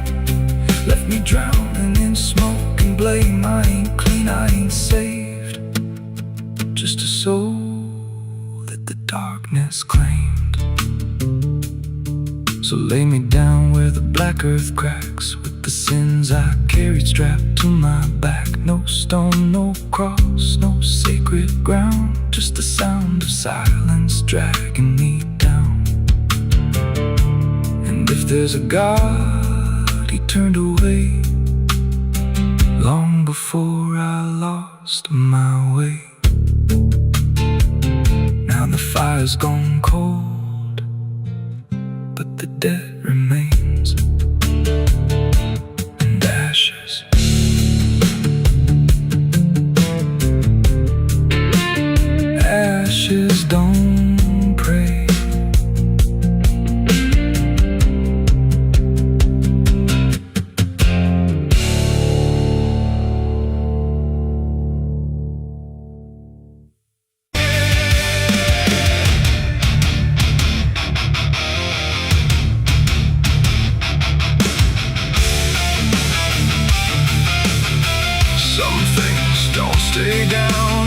S1: left me drowning in smoke and blame. I ain't clean, I ain't saved, just a soul that the darkness claimed. So lay me down where the black earth cracks, with the sins I carried strapped to my back. No stone, no cross, no sacred ground, just the sound of silence dragging me down. And if there's a God, he turned away long before I lost my way. Now the fire's gone cold, but the debt remains, and ashes. Ashes don't pray.
S2: Some things don't stay down,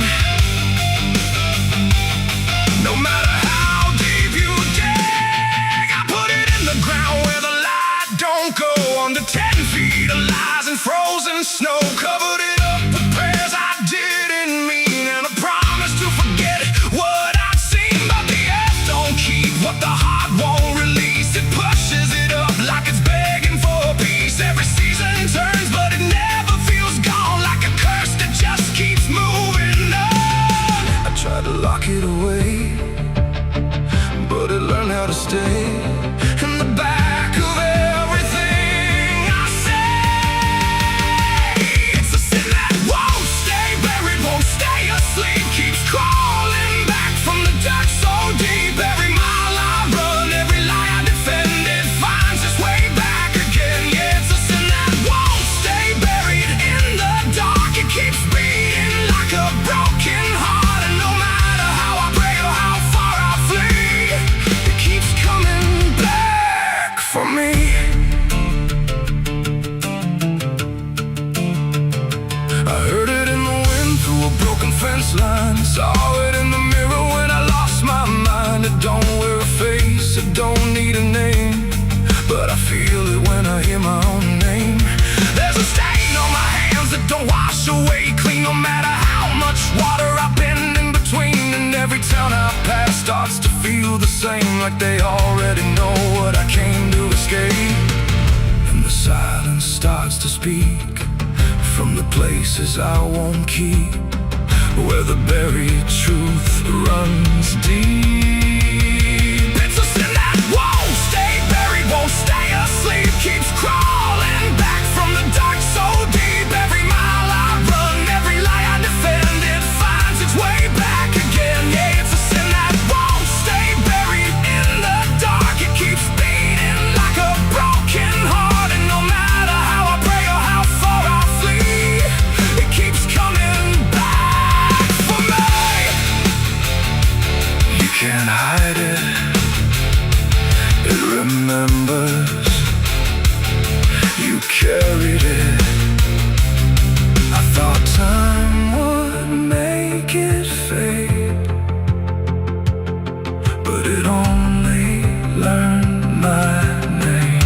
S2: no matter how deep you dig. I put it in the ground where the light don't go. Under 10 feet of lies and frozen snow, covered it up with prayers I didn't mean, and a promise to forget what I'd seen. But the earth don't keep what the heart won't release. It pushes it up like it's begging for peace. Every season turns, but it never feels gone, like a curse that just keeps moving on. I tried to lock it away, but it learned how to stay in the back of everything I say. It's a sin that won't stay buried, won't stay asleep, keeps crawling back from the dirt so deep. Every mile I run, every lie I defend, it finds its way back again. Yeah, it's a sin that won't stay buried in the dark. It keeps beating like a broken heart, and no matter how I pray or how far I flee, it keeps coming back for me. I heard it in the wind through a broken fence line, saw it in the mirror when I lost my mind. It don't wear a face, it don't need a name, but I feel it when I hear my own name. There's a stain on my hands that don't wash away clean, no matter how much water I've been in between. And every town I pass starts to feel the same, like they already know what I came to escape. And the silence starts to speak from the places I won't keep, where the buried truth runs deep. It's a sin that won't stay buried, won't stay asleep, keeps crawling back from the dark so deep. Every mile I run, every lie I defend, it finds its way back again. Yeah, it's a sin that won't stay buried in the dark. It keeps beating like a broken heart, and no matter how I pray or how far I flee, it keeps coming back for me. You can't hide it, it remembers. You carried it. I thought time would make it fade, but it only learned my name.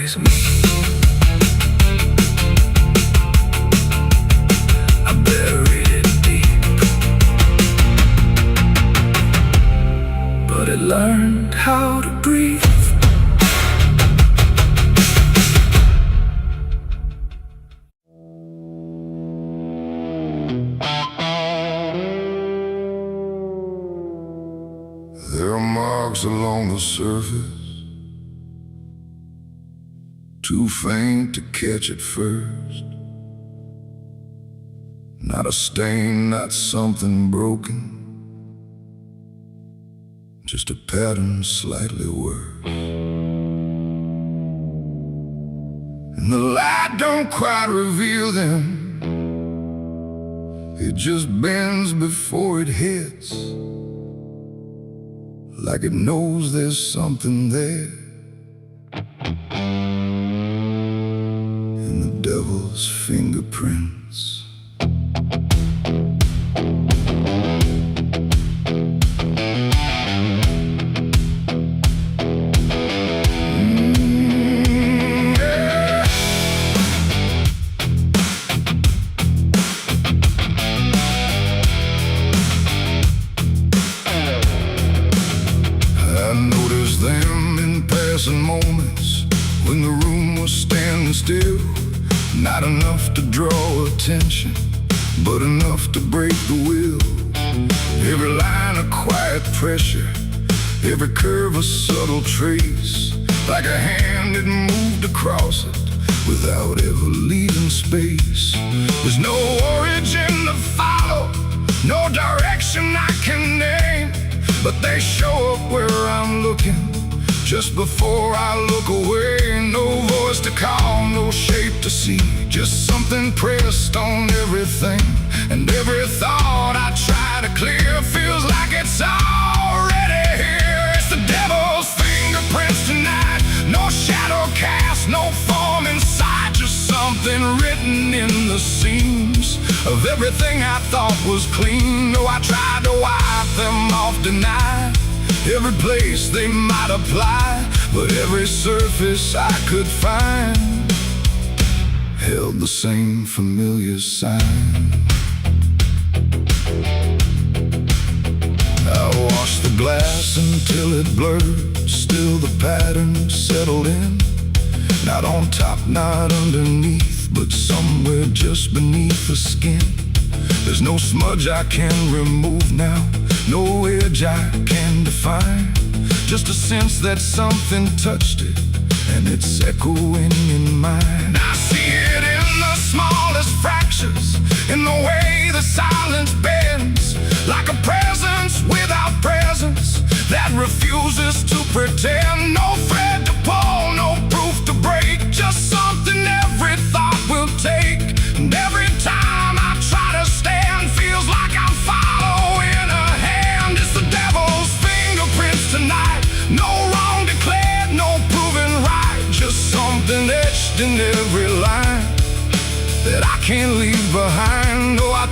S1: always me. I buried it deep, but it learned how to breathe.
S2: There are marks along the surface, too faint to catch at first. Not a stain, not something broken, just a pattern slightly worse. And the light don't quite reveal them, it just bends before it hits, like it knows there's something there. In the devil's fingerprints. Moments when the room was standing still, not enough to draw attention, but enough to break the will. Every line a quiet pressure, every curve a subtle trace, like a hand that moved across it without ever leaving space. There's no origin to follow, no direction I can name, but they show up where I'm looking just before I look away. No voice to call, no shape to see, just something pressed on everything. And every thought I try to clear feels like it's already here. It's the devil's fingerprints tonight, no shadow cast, no form inside, just something written in the seams of everything I thought was clean. No, I tried to wipe them off, deny every place they might apply, but every surface I could find held the same familiar sign. I washed the glass until it blurred, still the pattern settled in. Not on top, not underneath, but somewhere just beneath the skin. There's no smudge I can remove now, no edge I can define, just a sense that something touched it, and it's echoing in mine. I see it in the smallest fractures, in the way the silence bends, like a presence without presence that refuses to pretend. No thread to pull, no proof to break, just something every thought will take. And every time I try to stand, feels like I'm following a hand. It's the devil's fingerprints tonight, no wrong declared, no proven right, just something etched in every line that I can't leave behind. Oh, I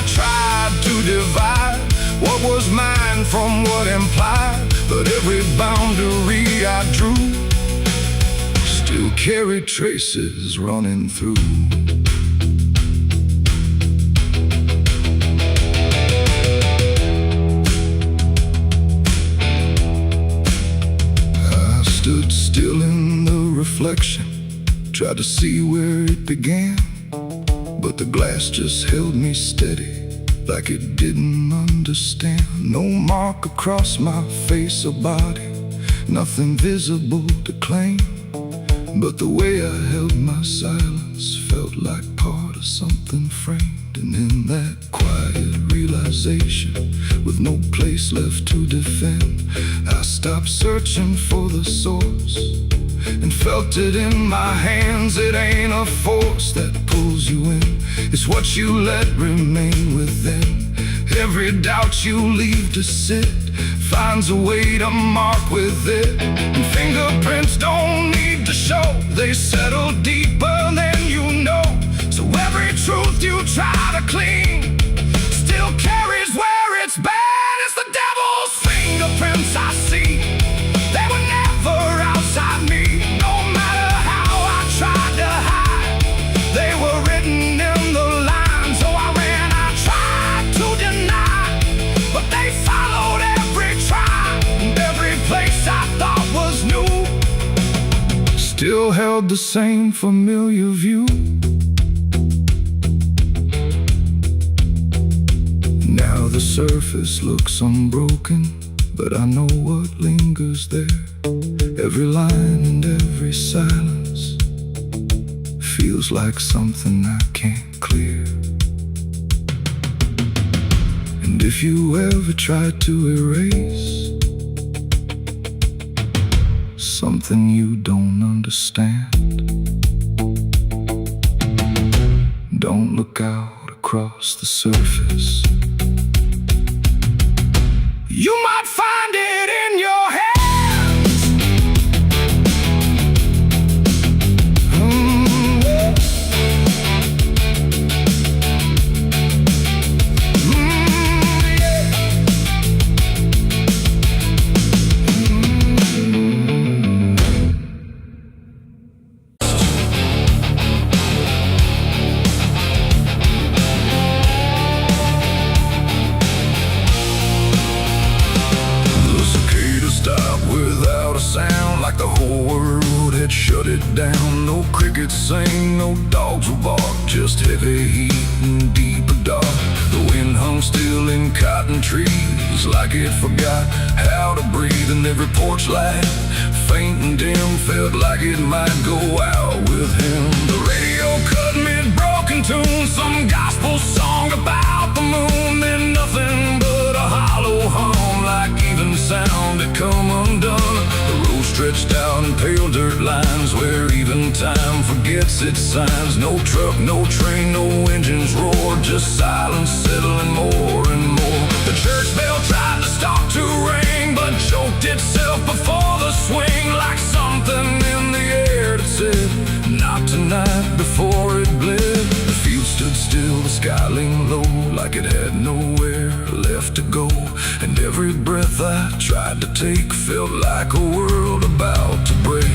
S2: tried to divide what was mine from what implied, but every boundary I drew still carried traces running through. Stood still in the reflection, tried to see where it began, but the glass just held me steady, like it didn't understand. No mark across my face or body, nothing visible to claim, but the way I held my silence felt like part of something framed. And in that quiet realization, with no place left to defend, I stopped searching for the source and felt it in my hands. It ain't a force that pulls you in, it's what you let remain within. Every doubt you leave to sit finds a way to mark with it. And fingerprints don't need to show, they settle deeper than you know. So every truth you try to clean still carries where it's been. It's the devil's fingerprints I see, they were never outside me. No matter how still held the same familiar view. Now the surface looks unbroken, but I know what lingers there. Every line and every silence feels like something I can't clear. And if you ever try to erase something you don't understand, don't look out across the surface. You might find it in your hands. Like the whole world had shut it down. No crickets sang, no dogs would bark, just heavy heat and deeper dark. The wind hung still in cotton trees, like it forgot how to breathe. And every porch light, faint and dim, felt like it might go out with him. The radio cut mid-broken tune, some gospel song about the moon. Then nothing but a hollow hum, like even sound had come undone. Stretched out in pale dirt lines, where even time forgets its signs. No truck, no train, no engines roar, just silence settling more and more. The church bell tried to stop to ring, but choked itself before the swing, like something in the air that said, not tonight, before it bled. The field stood still, the sky leaned low, like it had nowhere left to go. And every breath I tried to take felt like a world about to break.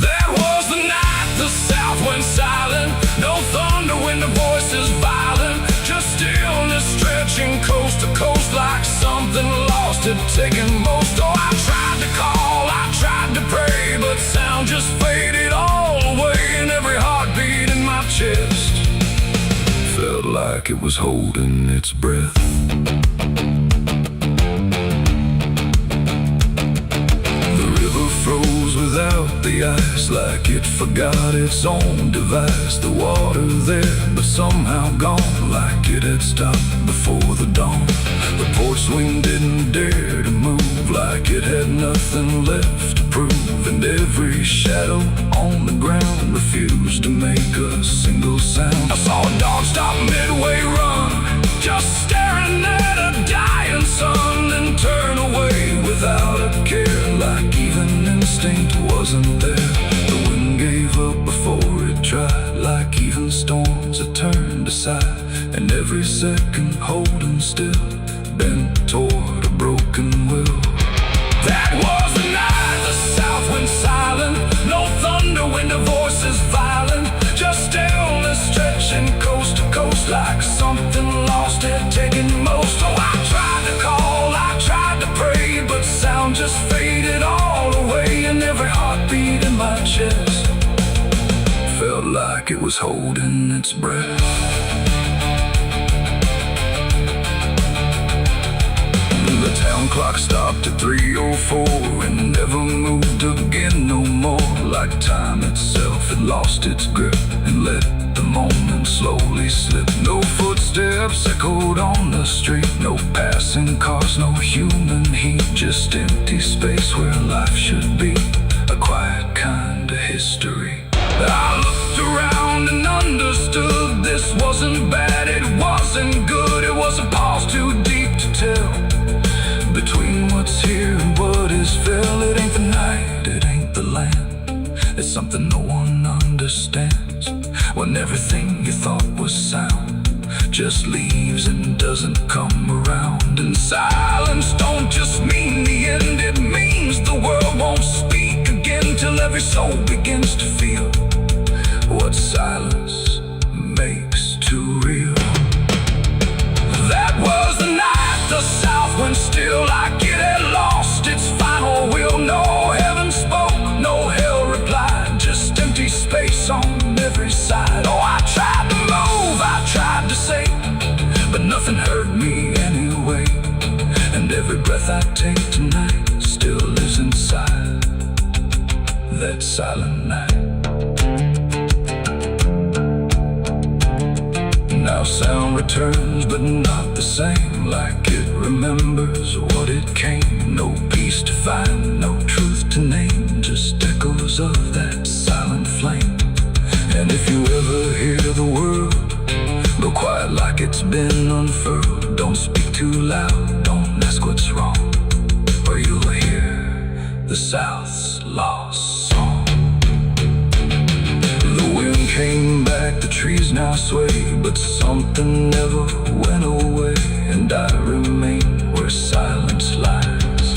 S2: That was the night the south went silent. No thunder when the voices violent, just stillness stretching coast to coast, like something lost had taken most. Oh, I tried to call, I tried to pray, but sound just faded all away. And every heartbeat in my chest felt like it was holding its breath. Froze without the ice, like it forgot its own device. The water there, but somehow gone, like it had stopped before the dawn. The porch swing didn't dare to move, like it had nothing left to prove. And every shadow on the ground refused to make a single sound. I saw a dog stop midway run, just staring at a dying sun, then turn away without a care, like even instinct wasn't there. The wind gave up before it tried, like even storms had turned aside. And every second holding still, bent toward a broken will. That was the night the south went silent. No thunder when the voices violent, just stillness stretching coast to coast, like something lost had taken most. Oh, I tried to call, I tried to pray, but sound just faded all away. And every heartbeat in my chest felt like it was holding its breath. The town clock stopped at 3:04 and never moved again no more, like time itself had lost its grip and let the moment slowly slip. No footsteps echoed on the street, no passing cars, no human heat, just empty space where life should be, a quiet kind of history. I looked around and understood this wasn't bad, it wasn't good, it was a pause too deep to tell. Between what's here and what is fell, it ain't the night, it ain't the land. It's something no one understands, when everything you thought was sound just leaves and doesn't come around. And silence don't just mean the end, it means the world won't speak again, till every soul begins to feel what silence makes too real. That was the night the south went still, like it had lost its final will. No heaven spoke, no hell replied, just
S1: flame, like it remembers what it came. No peace to find, no truth to name, just echoes of that silent flame. And if you ever hear the word, go quiet like it's been unfurled. Don't speak too loud, don't ask what's wrong, or you'll hear the South's lost song. The wind came back, the trees now sway, but something never went away. And I remain where silence lies.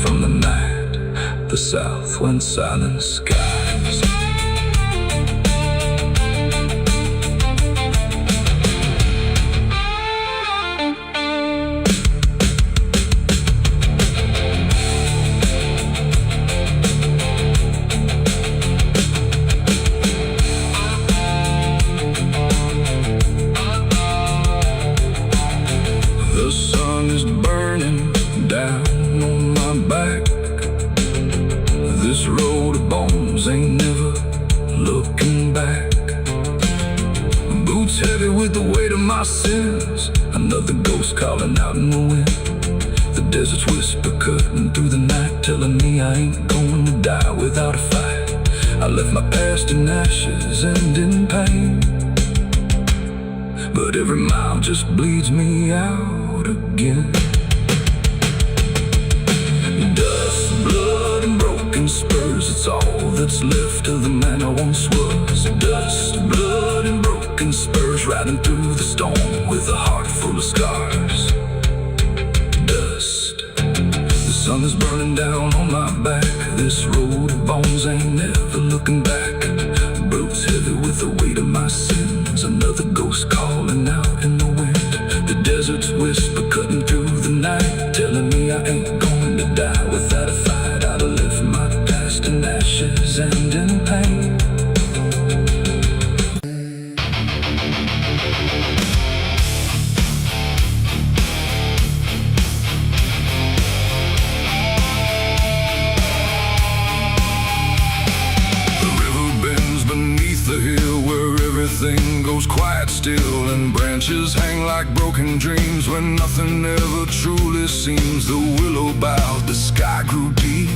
S1: From the night, the South went silent skies. The sun is burning down on my back. This road of bones ain't never looking back. Boots heavy with the weight of my sins. Another ghost calling out in the wind. The desert's whisper cutting through the night, telling me I ain't going to die without a fight. I left my past in ashes and in pain, but every mile just bleeds me out again. Dust, blood, and broken spurs, it's all that's left of the man I once was. Dust, blood, and broken spurs, riding through the storm with a heart full of scars. Dust, the sun is burning down on my back. This road of bones ain't never looking back. Boots heavy with the weight of my sins. Another ghost calling out in the wind. The desert's whisper cutting through the night, telling me I ain't going to die without a fight. I'd have left my past in ashes and in pain. The hill where everything goes quiet still, and branches hang like broken dreams when nothing ever truly seems. The willow bowed, the sky grew deep,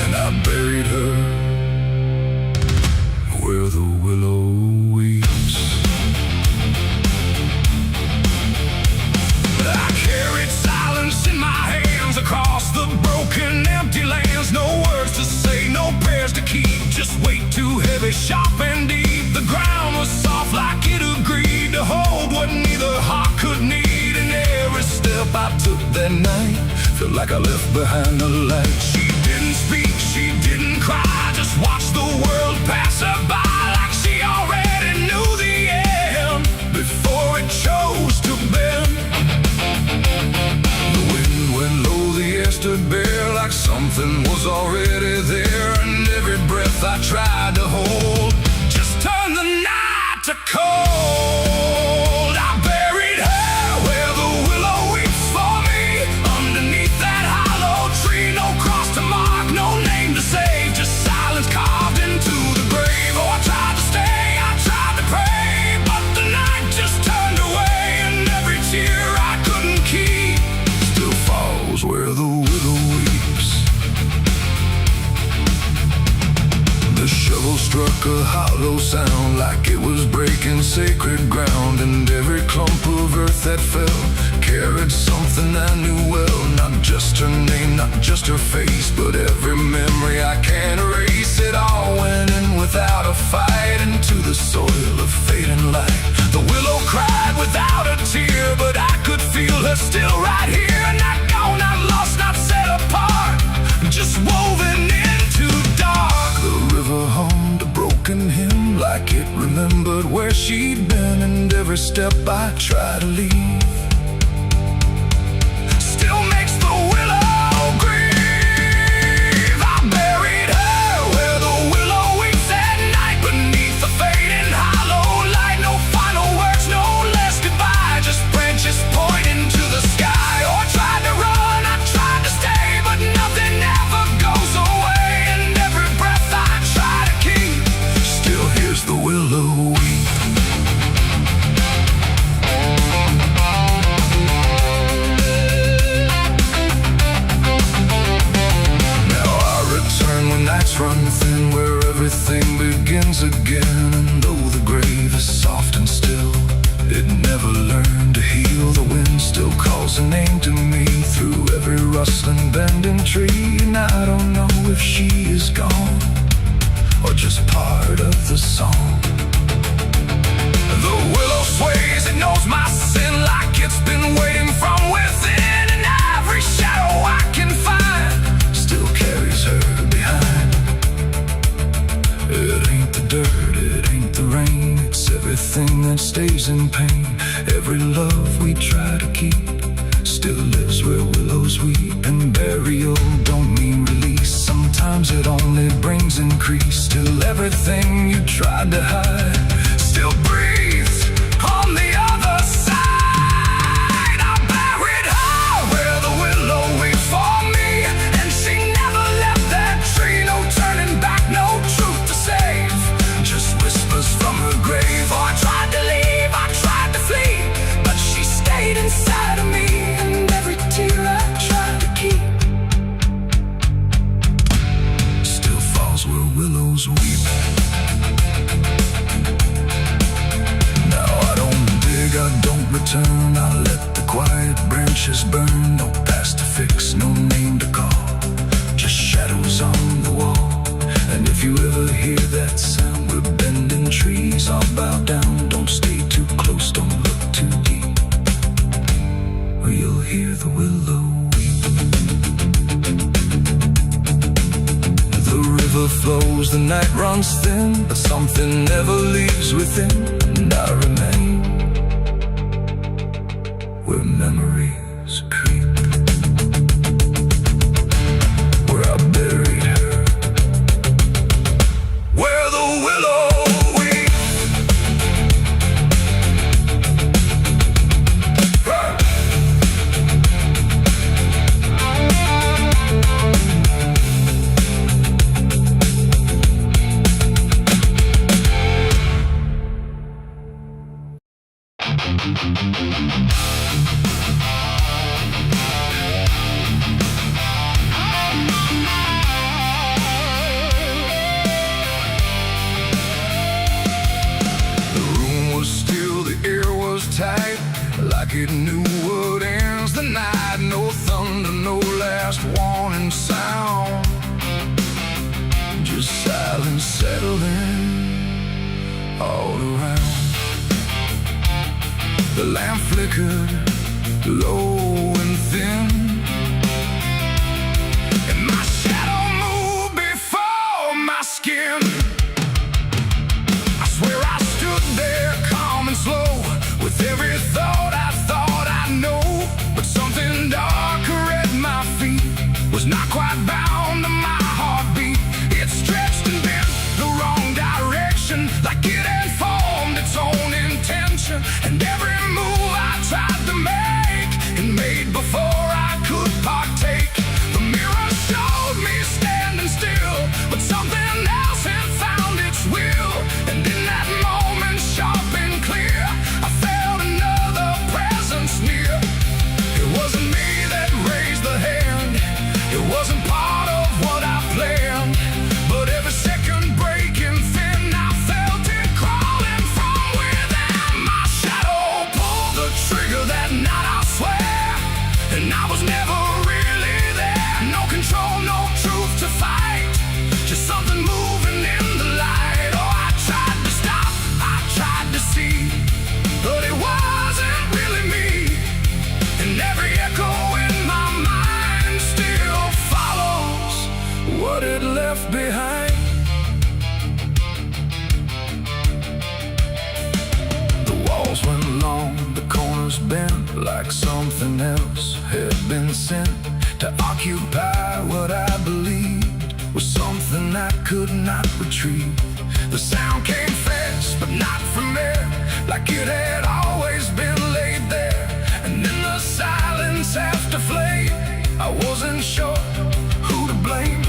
S1: and I buried her where the willow weeps. I carried silence in my hands across the broken, empty lands. No words to say, no prayers to keep, just weight too heavy, sharp and deep. The ground was soft like it agreed to hold what neither heart could need. And every step I took that night felt like I left behind the light. She didn't speak, she didn't cry, just watched the world pass her by like she already knew the end before it chose to bend. The wind went low, the air stood bare like something was already there. And every breath I tried to hold just turned the night to cold. I buried her where the willow weeps for me, underneath that hollow tree. No cross to mark, no name to save, just silence carved into the grave. Oh, I tried to stay, I tried to pray, but the night just turned away. And every tear I couldn't keep still falls where the willow weeps. The shovel struck a hollow sound like it was breaking sacred ground. And every clump of earth that fell carried something I knew well. Not just her name, not just her face, but every memory I can't erase. It all went in without a fight into the soil of fading light. The willow cried without a tear, but I could feel her still right here. Not gone, not lost, not set apart, just woven into dark. The river hummed a broken hymn like it remembered where she'd been. And every step I tried to leave still makes the willow grieve. I buried her where the willow weeps at night, beneath the fading hollow light. No final words, no less goodbye, just branches pointing to the sky. Oh, I tried to run, I tried to stay, but nothing ever goes away. And every breath I try to keep still hears the willow weep. never learned to heal. The wind still calls a name to me through every rustling bending tree. And I don't know if she is gone or just part of the song. The willow sways, it knows my sin like it's been waiting from within. And every shadow I can find still carries her behind. It ain't the dirt, it ain't the rain, it's everything that stays in pain. Every love we try to keep still lives where willows weep. And burial don't mean release, sometimes it only brings increase. Still everything you tried to hide still breathes on the other side. I buried her where the willow weeps for me, and she never left that tree. No turning back, no truth to save, just whispers from her grave. Oh, I tried to leave, I tried to flee, but she stayed inside of me. And every tear I tried to keep still falls where willows weep. I don't return, I let the quiet branches burn. No past to fix, no name to call, just shadows on the wall. And if you ever hear that sound, we're bending trees, I'll bow down. Don't stay too close, don't look too deep, or you'll hear the willow weep. The river flows, the night runs thin, but something never leaves within. And I remain where memories creep, where I buried her, where the willow weeps. Like it knew what ends the night. No thunder, no last warning sound, just silence settling all around. The lamp flickered low and thin, and my shadow moved before my skin. I swear I stood there calm and slow, with every thought I know. But something darker at my feet was not quite bound to my heartbeat. It stretched and bent the wrong direction, like it had formed its own intention. And every move I tried to make, it made before I could partake. The mirror showed me standing still, but something else had found its will. And in that moment, sharp and clear, I felt another presence near. It wasn't me that raised the hand, it wasn't part of what I planned, but every second breaking thin, I felt it crawling from within. My shadow pulled the trigger that night, I swear, and I was never really there. No control, no truth to fight, just something moving in the light. Oh, I tried to stop, I tried to see, but it wasn't really me. And every echo in my mind still follows what it left behind. The walls went long, the corners bent, like something else had been sent to occupy what I believed was something I could not retrieve. The sound came fast, but not from there, like it had always been laid there. And in the silence after flame, I wasn't sure who to blame.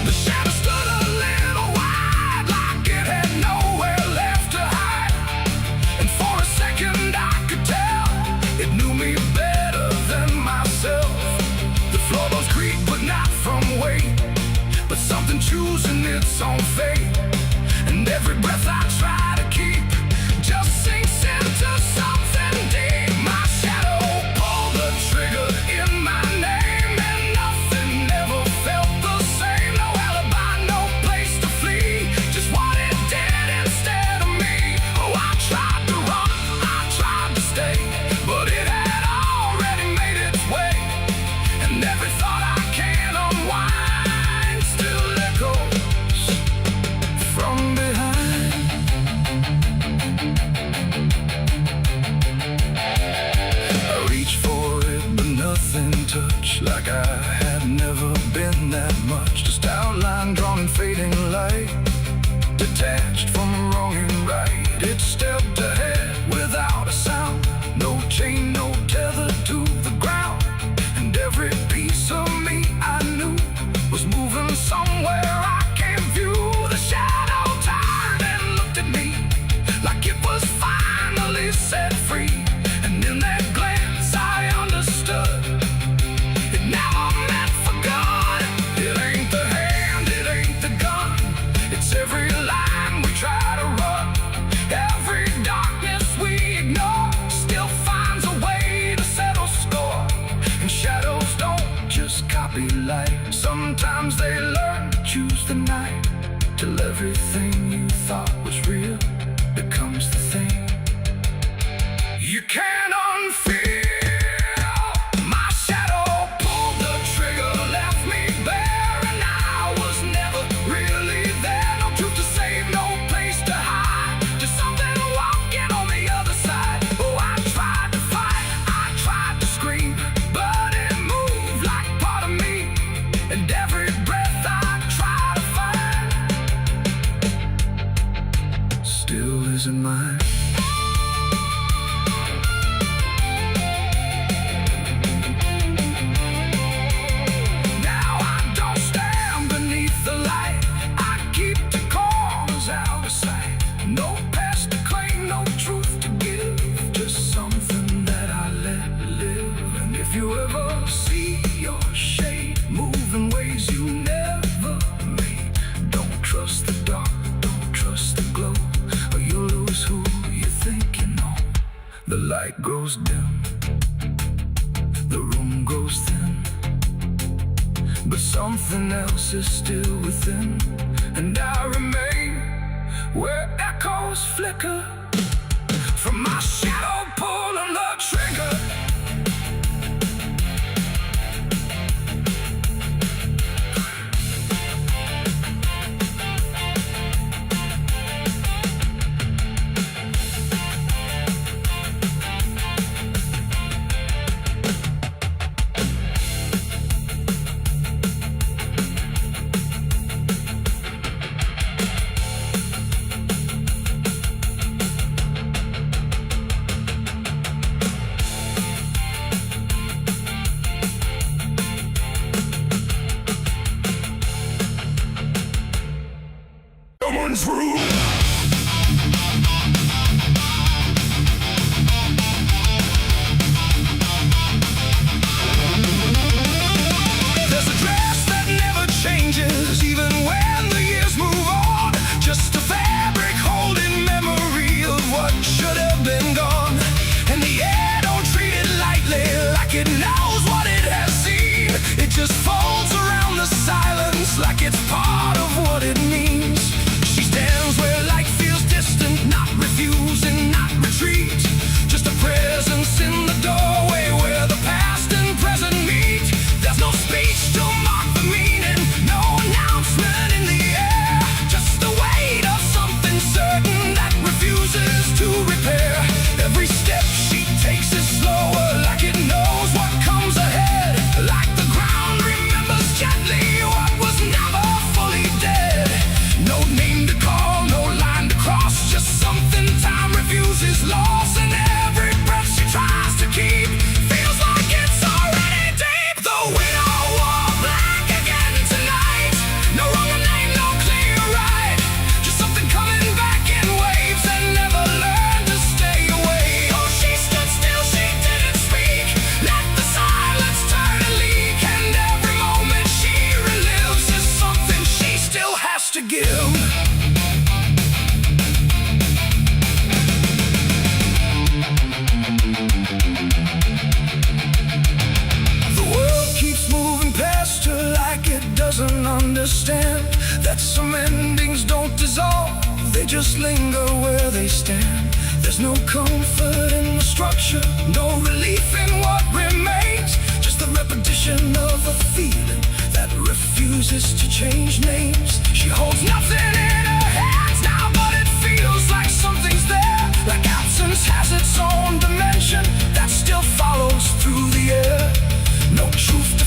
S1: The shadow stood a little wide, like it had nowhere left to hide. And for a second I could tell it knew me better than myself. The floorboards creak, but not from weight, but something choosing its own fate. And every breath I try to keep just sinks into like I had never been that much. Just outline drawn in fading light, detached from wrong and right. It stepped ahead without a sound, no chain, no tether to the ground. And every piece of me I knew was moving somewhere I can't view. The shadow turned and looked at me like it was finally set free. And in that glance I understood it never meant for good. It ain't the hand, it ain't the gun, it's every line we try to run. Every darkness we ignore still finds a way to settle score. And shadows don't just copy light, sometimes they learn to choose the night, till everything you thought was real becomes the thing you can't unfeel. My shadow pulled the trigger, left me bare, and I was never really there. No truth to save, no place to hide, just something walking on the other side. Oh, I tried to fight, I tried to scream, but it moved like part of me. And every breath I try to find still isn't mine. No past to claim, no truth to give, just something that I let live. And if you ever see your shade move in ways you never made, don't trust the dark, don't trust the glow, or you'll lose who you think you know. The light grows dim, the room grows thin, but something else is still within. And I remain where echoes flicker from my shadow pulling the trigger. Someone's room. There's a dress that never changes, even when the years move on. Just a fabric holding memory of what should have been gone. And the air don't treat it lightly, like it knows what it has seen. It just folds around the silence like it's part of what it means. Stands where light feels distant, not refusing, not retreat. Just a presence in the doorway where the past and present meet. There's no speech to mark the meaning, no announcement in the air. Just the weight of something certain that refuses to repair. Every step she takes is slower, like it knows what comes ahead. Like the ground remembers gently what was never fully dead. No name to call, no line to cross, just something time refuses loss. And every breath she tries to keep feels like it's already deep. The widow wore black again tonight. No wrong name, no clear right, just something coming back in waves and never learned to stay away. Oh, she stood still, she didn't speak, let the silence turn and leak. And every moment she relives is something she still has to give. Doesn't understand that some endings don't dissolve, they just linger where they stand. There's no comfort in the structure, no relief in what remains, just the repetition of a feeling that refuses to change names. She holds nothing in her hands now, but it feels like something's there, like absence has its own dimension that still follows through the air. No truth to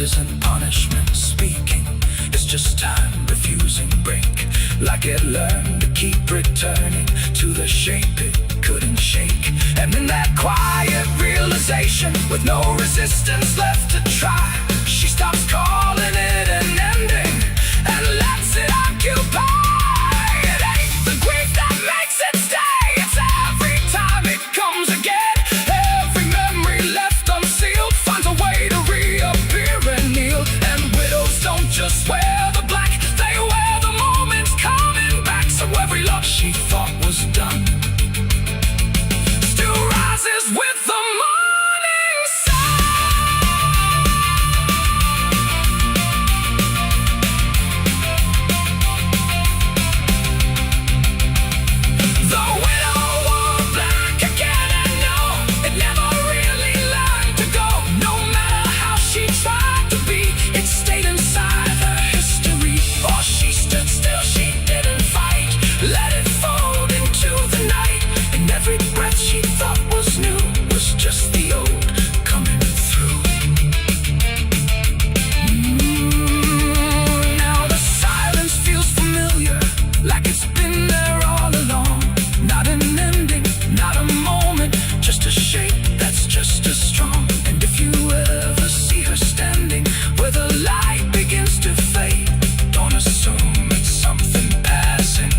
S1: isn't punishment speaking, it's just time refusing break. Like it learned to keep returning to the shape it couldn't shake. And in that quiet realization, with no resistance left to try, she stops calling it an ending and lets it occupy. It ain't the grief that makes it stay, it's every time it comes again. Every memory left unsealed finds a way to reappear and kneel. And widows don't just wear the black, they wear the moments coming back. So every love she thought was done still rises with the morning sun. The widow wore black again, and no, it never really learned to go. No matter how she tried to be, it stayed inside her history. Or she stood still, she didn't fight, let it fold into the night. And every breath she thought was new was just the old coming through. Now the silence feels familiar, like it's been there all along. Not an ending, not a moment, just a shape that's just as strong. And if you ever see her standing where the light begins to fade, don't assume it's something passing.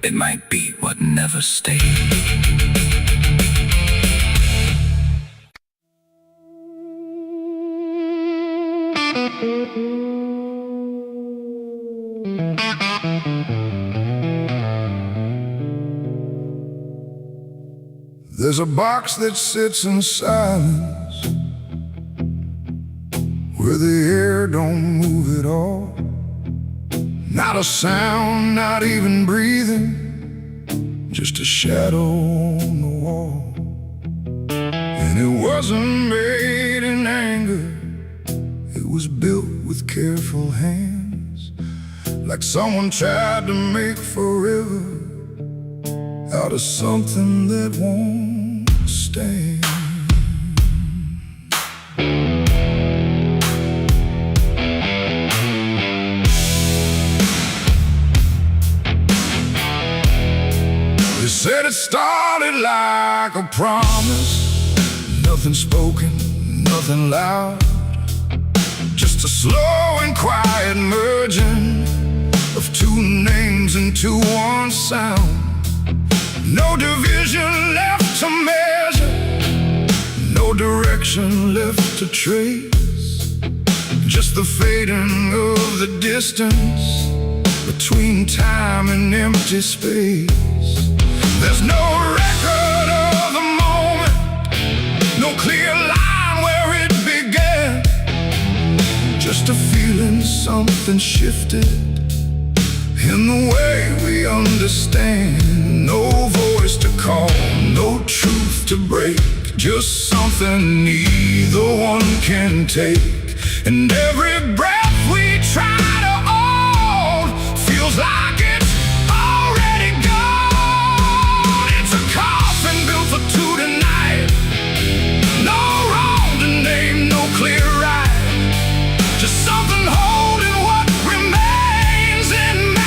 S1: It might be what never stayed.
S2: There's a box that sits in silence, where the air don't move at all. Not a sound, not even breathing, just a shadow on the wall. And it wasn't made in anger, it was built with careful hands, like someone tried to make forever out of something that won't stand. They said it started like a promise, nothing spoken, nothing loud, just a slow and quiet merging of two names into one sound. No division left to measure, no direction left to trace, just the fading of the distance between time and empty space. There's no record of the moment, no clear line where it began, just a feeling something shifted in the way we understand. No voice to call, no truth to break, just something neither one can take. And every breath